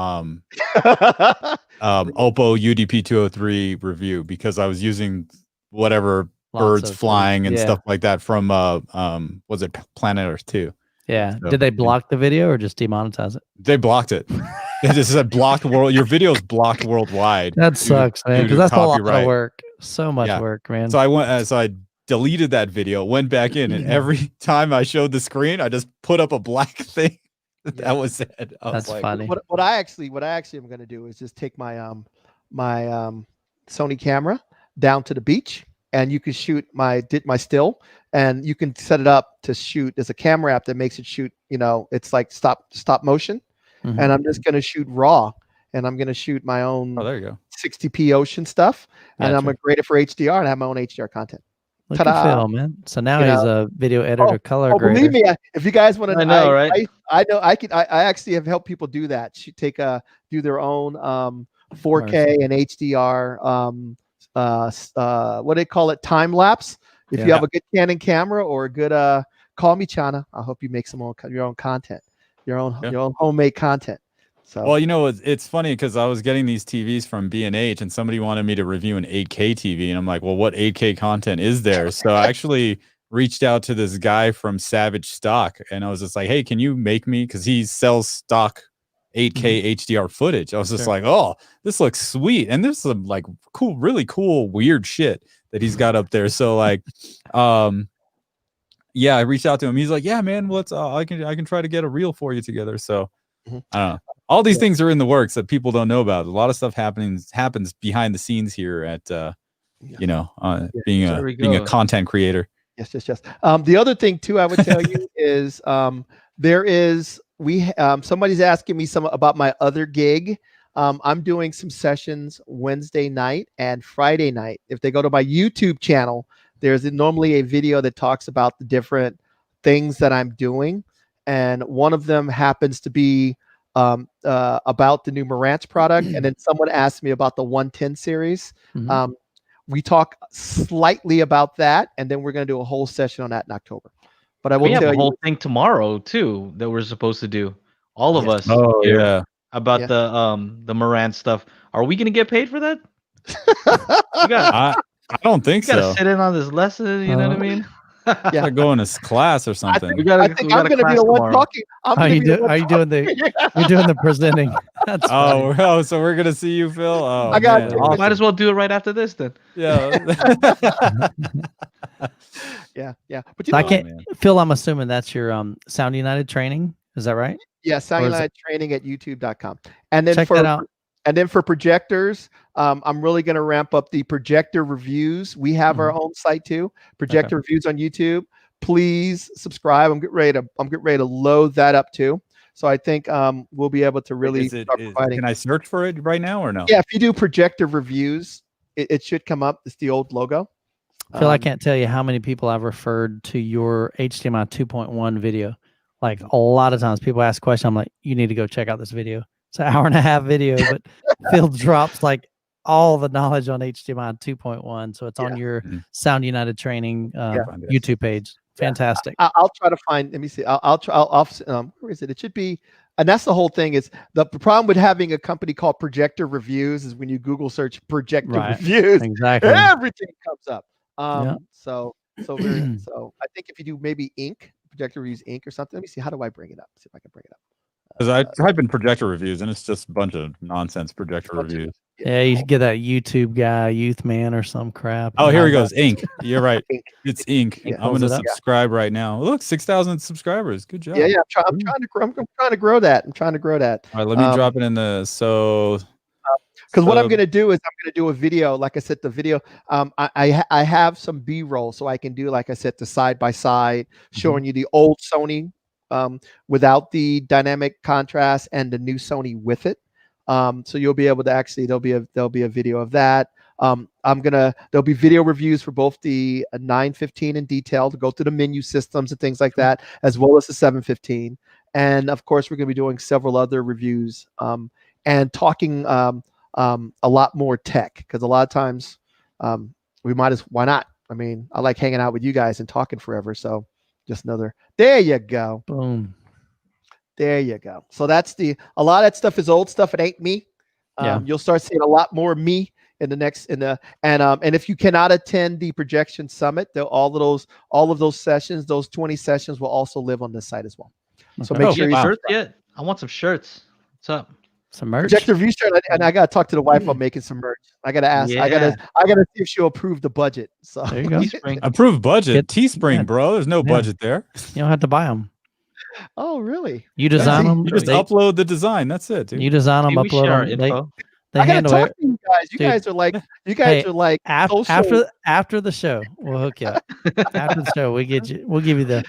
Oppo UDP-203 review because I was using whatever birds flying and stuff like that from was it Planet Earth 2? Yeah. So, did they block the video or just demonetize it? They blocked it. They just said blocked world. Your video's blocked worldwide. That sucks, man. Because that's a lot of work. So much work, man. So I deleted that video, went back in, and every time I showed the screen, I just put up a black thing. That was it. That's funny. What I actually am going to do is just take my Sony camera down to the beach, and you can shoot my still, and you can set it up to shoot. There's a camera app that makes it shoot. It's like stop motion, and I'm just going to shoot raw, and I'm going to shoot my own. Oh, there you go. 60p ocean stuff, and I'm going to grade it for HDR and have my own HDR content. Look at Phil, man. So now he's a video editor, color grader. Believe me, if you guys want to, I know, right? I know I actually have helped people do that. Do their own 4K and HDR. What do they call it? Time lapse. If you have a good Canon camera or a good, call me Chana. I hope you make your own content, your own homemade content. So, well, it's funny because I was getting these TVs from B&H, and somebody wanted me to review an 8K TV, and I'm like, well, what 8K content is there? So I actually reached out to this guy from Savage Stock, and I was just like, hey, can you make me, because he sells stock 8K HDR footage. I was just like, oh, this looks sweet, and there's some like cool, really cool, weird shit that he's got up there. So like, yeah, I reached out to him. He's like, yeah, man, I can try to get a reel for you together. So I don't know. all these things are in the works that people don't know about. A lot of stuff happens behind the scenes here at being a content creator. Yes. The other thing too, I would tell you is somebody's asking me about my other gig. I'm doing some sessions Wednesday night and Friday night. If they go to my YouTube channel, there's normally a video that talks about the different things that I'm doing. And one of them happens to be about the new Marantz product. And then someone asked me about the 110 series. Mm-hmm. We talk slightly about that, and then we're going to do a whole session on that in October. But I will tell you, a whole thing tomorrow too that we're supposed to do. All of us. Oh yeah. About the Marantz stuff. Are we going to get paid for that? I don't think so. You gotta sit in on this lesson. You know what I mean? Yeah, going to class or something. I think I'm going to be the one talking. Are you doing the presenting? That's so we're going to see you, Phil. Oh, I got it. Might as well do it right after this then. Yeah. Yeah. But Phil, I'm assuming that's your Sound United training. Is that right? Yeah, Sound United training at youtube.com. And then check that out. And then for projectors, I'm really going to ramp up the projector reviews. We have our own site too, projector reviews on YouTube. Please subscribe. I'm getting ready to load that up too. So I think we'll be able to really start providing. Can I search for it right now or no? Yeah, if you do projector reviews, it should come up. It's the old logo. Phil, I can't tell you how many people I've referred to your HDMI 2.1 video. Like a lot of times people ask questions. I'm like, you need to go check out this video. It's an 1.5 hour video, but Phil drops like all the knowledge on HDMI 2.1. So it's on your Sound United training YouTube page. Fantastic. I'll try to find, let me see. I'll try, where is it? It should be, and that's the whole thing is the problem with having a company called Projector Reviews is when you Google search Projector Reviews, exactly, everything comes up. So I think if you do maybe Projector Reviews Inc. or something, let me see. How do I bring it up? See if I can bring it up. Because I type in projector reviews and it's just a bunch of nonsense projector reviews. Yeah, you should get that YouTube guy, Youth Man or some crap. Oh, here he goes. Inc. You're right. It's Inc. Yeah, I'm going to subscribe right now. Look, 6,000 subscribers. Good job. Yeah. I'm trying to grow that. All right, let me drop it in the because what I'm going to do is I'm going to do a video. Like I said, the video, I have some B-roll, so I can do, like I said, the side by side showing you the old Sony without the dynamic contrast and the new Sony with it. So you'll be able to actually, there'll be a video of that. There'll be video reviews for both the 915 in detail to go through the menu systems and things like that, as well as the 715. And of course, we're going to be doing several other reviews and talking a lot more tech, because a lot of times why not? I mean, I like hanging out with you guys and talking forever. So just there you go. Boom. There you go. So that's a lot of that stuff is old stuff. It ain't me. You'll start seeing a lot more of me in the next, and if you cannot attend the Projection Summit, all of those sessions, those 20 sessions will also live on this site as well. So make sure you shirts yet. I want some shirts. What's up? Some merch. Projector Review shirt, and I gotta talk to the wife about making some merch. I gotta ask. Yeah. I gotta see if she'll approve the budget. So there you go. Approve budget. Teespring, bro. There's no budget there. You don't have to buy them. Oh, really? You design them. You just upload the design. That's it, dude. You design them, upload them. I gotta talk to you guys. You guys are like after the show. We'll hook you up. After the show, we'll give you the.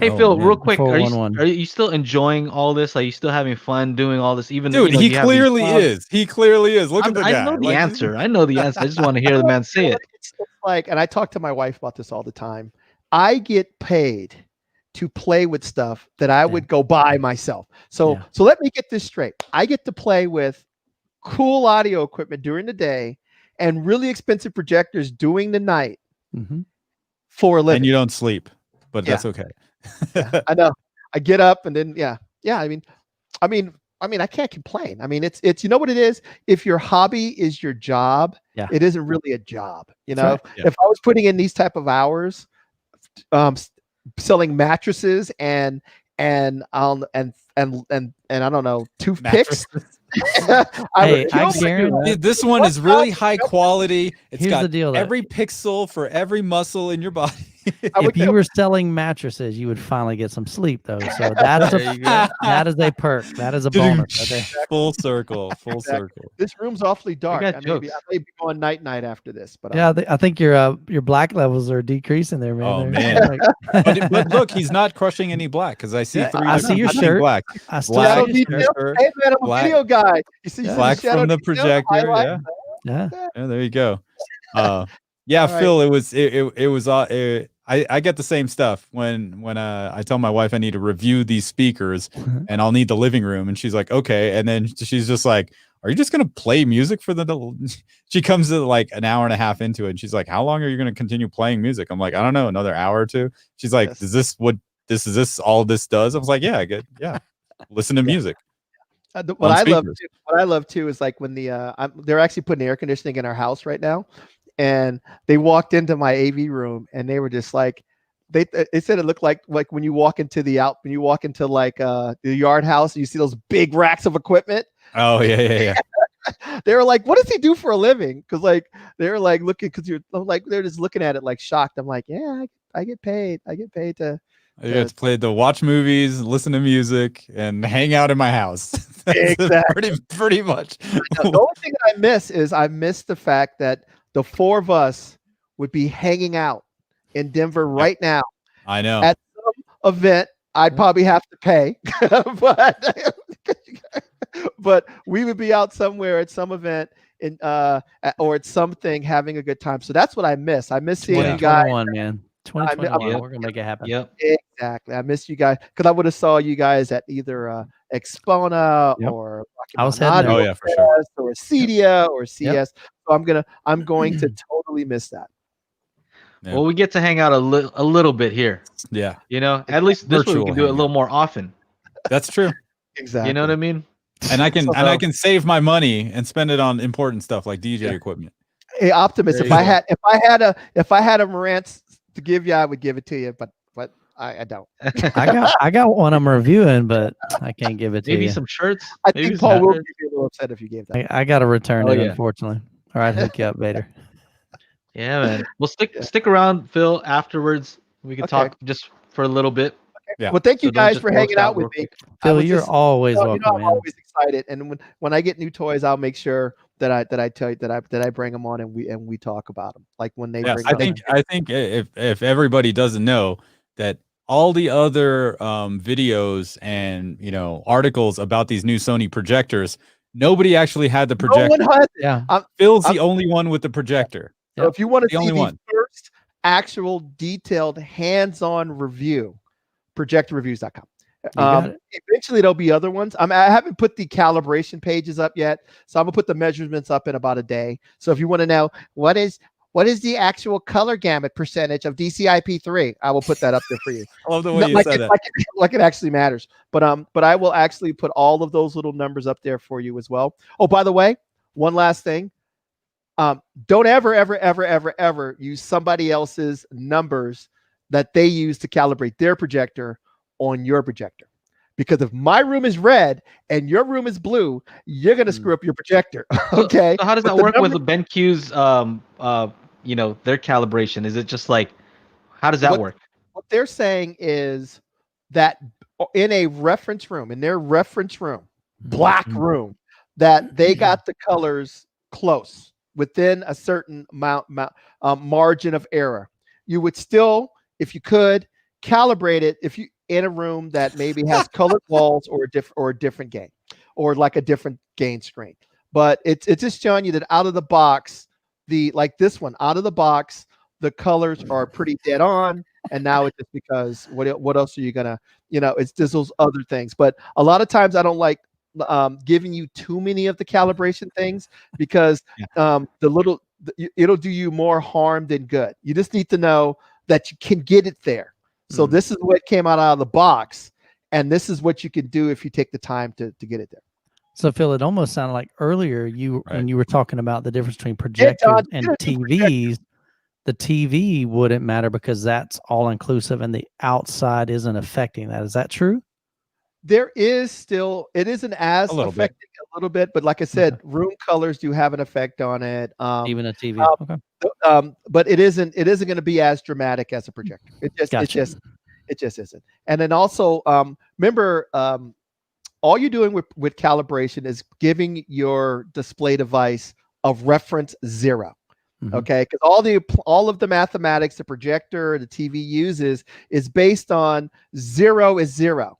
Hey Phil, real quick, are you still enjoying all this? Are you still having fun doing all this? Even dude, he clearly is. He clearly is. Look at the guy. I know the answer. I know the answer. I just want to hear the man say it. It's like, and I talk to my wife about this all the time. I get paid to play with stuff that I would go buy myself. So let me get this straight. I get to play with cool audio equipment during the day and really expensive projectors during the night for a living. And you don't sleep, but that's okay. I know. I get up and then I mean I can't complain. I mean it's you know what it is? If your hobby is your job, it isn't really a job. You know, if I was putting in these type of hours selling mattresses and I don't know, toothpicks. I guarantee this one is really high quality. It's Here's got the deal, every pixel for every muscle in your body. If you were selling mattresses, you would finally get some sleep, though. So that's that is a perk. That is a bonus right there. Full circle. Full circle. This room's awfully dark. I may be going night after this, but yeah, I think your black levels are decreasing there, man. Oh man! but look, he's not crushing any black because I see three. I see your shirt. Black. I still black. see your shirt. Hey man, I'm a video guy. You see black from the projector. Yeah. There you go. Yeah, right. Phil, it was I get the same stuff when I tell my wife I need to review these speakers and I'll need the living room, and she's like, okay, and then she's just like, are you just gonna play music for the she comes to like an hour and a half into it and she's like, how long are you gonna continue playing music? I'm like, I don't know, another hour or two. She's like, is this all this does? I was like, yeah, listen to music. What I love too is like when they're actually putting air conditioning in our house right now. And they walked into my AV room and they were just like, they said it looked like when you walk into like the yard house and you see those big racks of equipment. Oh yeah. They were like, what does he do for a living? Because like they're like looking, they're just looking at it like shocked. I'm like, yeah, I get paid. I get paid to. To watch movies, listen to music, and hang out in my house. Exactly. pretty much. The only thing that I miss the fact that the four of us would be hanging out in Denver right now. I know. At some event, I'd probably have to pay, but we would be out somewhere at some event or at something having a good time. So that's what I miss. I miss seeing you guys. 2021, man. 2021. We're gonna make it happen. Yep. Exactly. I miss you guys because I would have saw you guys at either Expona or I was heading for sure. or CEDIA or CS. So I'm going to totally miss that. Yeah. Well, we get to hang out a little bit here. Yeah. You know, at least this way we can do it a little more often. That's true. Exactly. You know what I mean? And I can save my money and spend it on important stuff like DJ equipment. Hey, Optimus, if I had a Marantz to give you, I would give it to you, but I don't. I got one I'm reviewing, but I can't give it to you. Maybe some shirts. I think Paul will be a little upset if you gave that. I got to return it, unfortunately. All right, hook you up later. Yeah, man. Well, stick around, Phil. Afterwards, we can talk just for a little bit. Yeah. Well, thank you guys for hanging out with me. Phil, you're always welcome. I'm always excited, and when I get new toys, I'll make sure that I tell you that I bring them on and we talk about them. Like when they bring. I think if everybody doesn't know that all the other videos and articles about these new Sony projectors, nobody actually had the projector. No one has it. Phil's the only one with the projector. So if you want to see the first actual detailed hands-on review, projectorreviews.com. Eventually there'll be other ones. I haven't put the calibration pages up yet, so I'm gonna put the measurements up in about a day. So if you want to know what is the actual color gamut percentage of DCI-P3, I will put that up there for you. I love the way you said that. Like it actually matters. But I will actually put all of those little numbers up there for you as well. Oh, by the way, one last thing. Don't ever use somebody else's numbers that they use to calibrate their projector on your projector. Because if my room is red and your room is blue, you're going to screw up your projector. Okay. So how does that work with the BenQ's, their calibration? Is it just like, how does that work? What they're saying is that in a reference room, in their reference room, black room, that they got the colors close within a certain margin of error. You would still, if you could, calibrate it if you in a room that maybe has colored walls or a different gain, or like a different gain screen. But it's just showing you that out of the box, like this one, out of the box, the colors are pretty dead on. And now it's just because what else are you gonna, it's just those other things. But a lot of times I don't like giving you too many of the calibration things because it'll do you more harm than good. You just need to know that you can get it there. So this is what came out of the box, and this is what you can do if you take the time to get it there. So Phil, it almost sounded like earlier when you were talking about the difference between projectors and TVs, the TV wouldn't matter because that's all inclusive and the outside isn't affecting that. Is that true? There is still, it isn't as affecting a little bit, but like I said, room colors do have an effect on it. Even a TV. Okay. But it isn't going to be as dramatic as a projector. It just isn't. And then also, remember, all you're doing with calibration is giving your display device a reference 0. Okay, because all of the mathematics the projector, the TV uses is based on 0 is 0.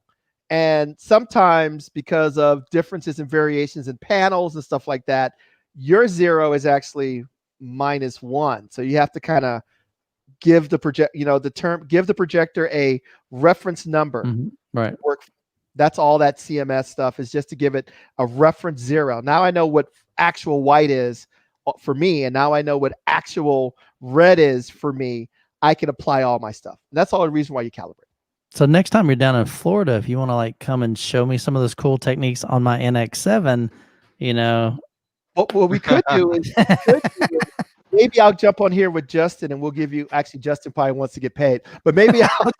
And sometimes because of differences and variations in panels and stuff like that, your 0 is actually -1. So you have to kind of give the give the projector a reference number. Right. That's all that CMS stuff is, just to give it a reference 0. Now I know what actual white is for me, and now I know what actual red is for me. I can apply all my stuff. And that's all the reason why you calibrate. So next time you're down in Florida, if you want to like come and show me some of those cool techniques on my NX7, what we could do is maybe I'll jump on here with Justin, and we'll give you. Actually, Justin probably wants to get paid, but maybe I'll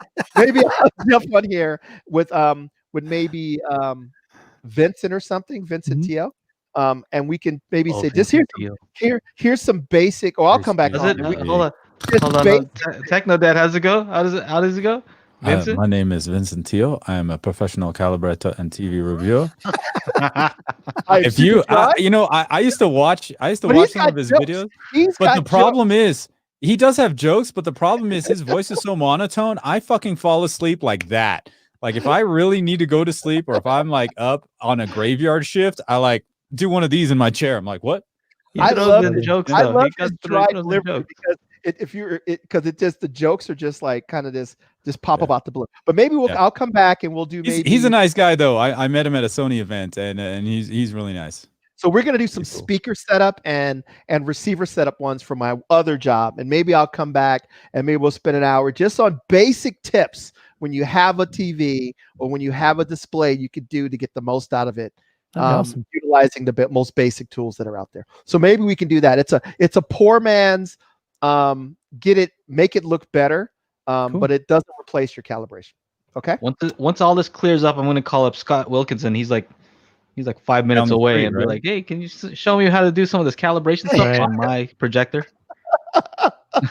jump on here with maybe Vincent or something, Vincent Tio, and we can maybe say just here's some basic. I'll come back. Hold on. Techno Dad, how's it go? How does it go? Vincent? My name is Vincent Tio. I am a professional calibrator and TV reviewer. If you, I used to watch some of his videos. But the problem is, he does have jokes. But the problem is, his voice is so monotone. I fucking fall asleep like that. Like if I really need to go to sleep, or if I'm like up on a graveyard shift, I like do one of these in my chair. I'm like, what? I love the jokes. I love his dry delivery because the jokes are just like kind of just pop up out the blue. But maybe I'll come back and we'll do. He's a nice guy though. I met him at a Sony event, and he's really nice. So we're gonna do some speaker setup and receiver setup ones for my other job, and maybe I'll come back and maybe we'll spend an hour just on basic tips when you have a TV or when you have a display you could do to get the most out of it. Awesome. Utilizing the most basic tools that are out there. So maybe we can do that. It's a poor man's make it look better, cool. But it doesn't replace your calibration. Okay. Once all this clears up, I'm going to call up Scott Wilkinson. He's like 5 minutes away, and we're like, hey, can you show me how to do some of this calibration stuff on my projector?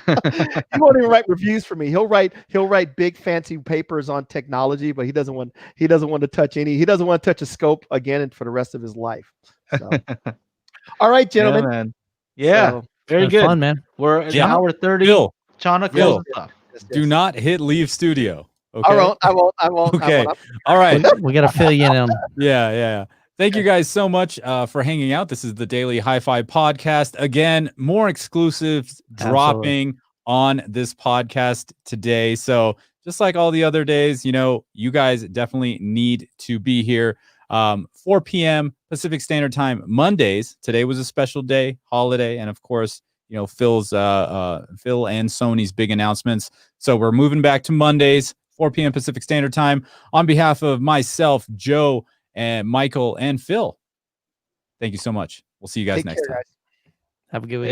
He won't even write reviews for me. He'll write big fancy papers on technology, but he doesn't want to touch he doesn't want to touch a scope again for the rest of his life. So. All right, gentlemen. Yeah, man. Yeah. So, very good. Fun, man. We're at hour 30. Chana, do not hit leave studio. Okay? I won't. Okay. All right. We got to fill you in on. Yeah. Thank you guys so much for hanging out. This is the Daily Hi-Fi Podcast. Again, more exclusives dropping on this podcast today. So just like all the other days, you guys definitely need to be here. 4 p.m. Pacific Standard Time Mondays. Today was a special day, holiday, and of course, Phil and Sony's big announcements. So we're moving back to Mondays, 4 p.m. Pacific Standard Time. On behalf of myself, Joe, and Michael, and Phil, thank you so much. We'll see you guys next time. Have a good week.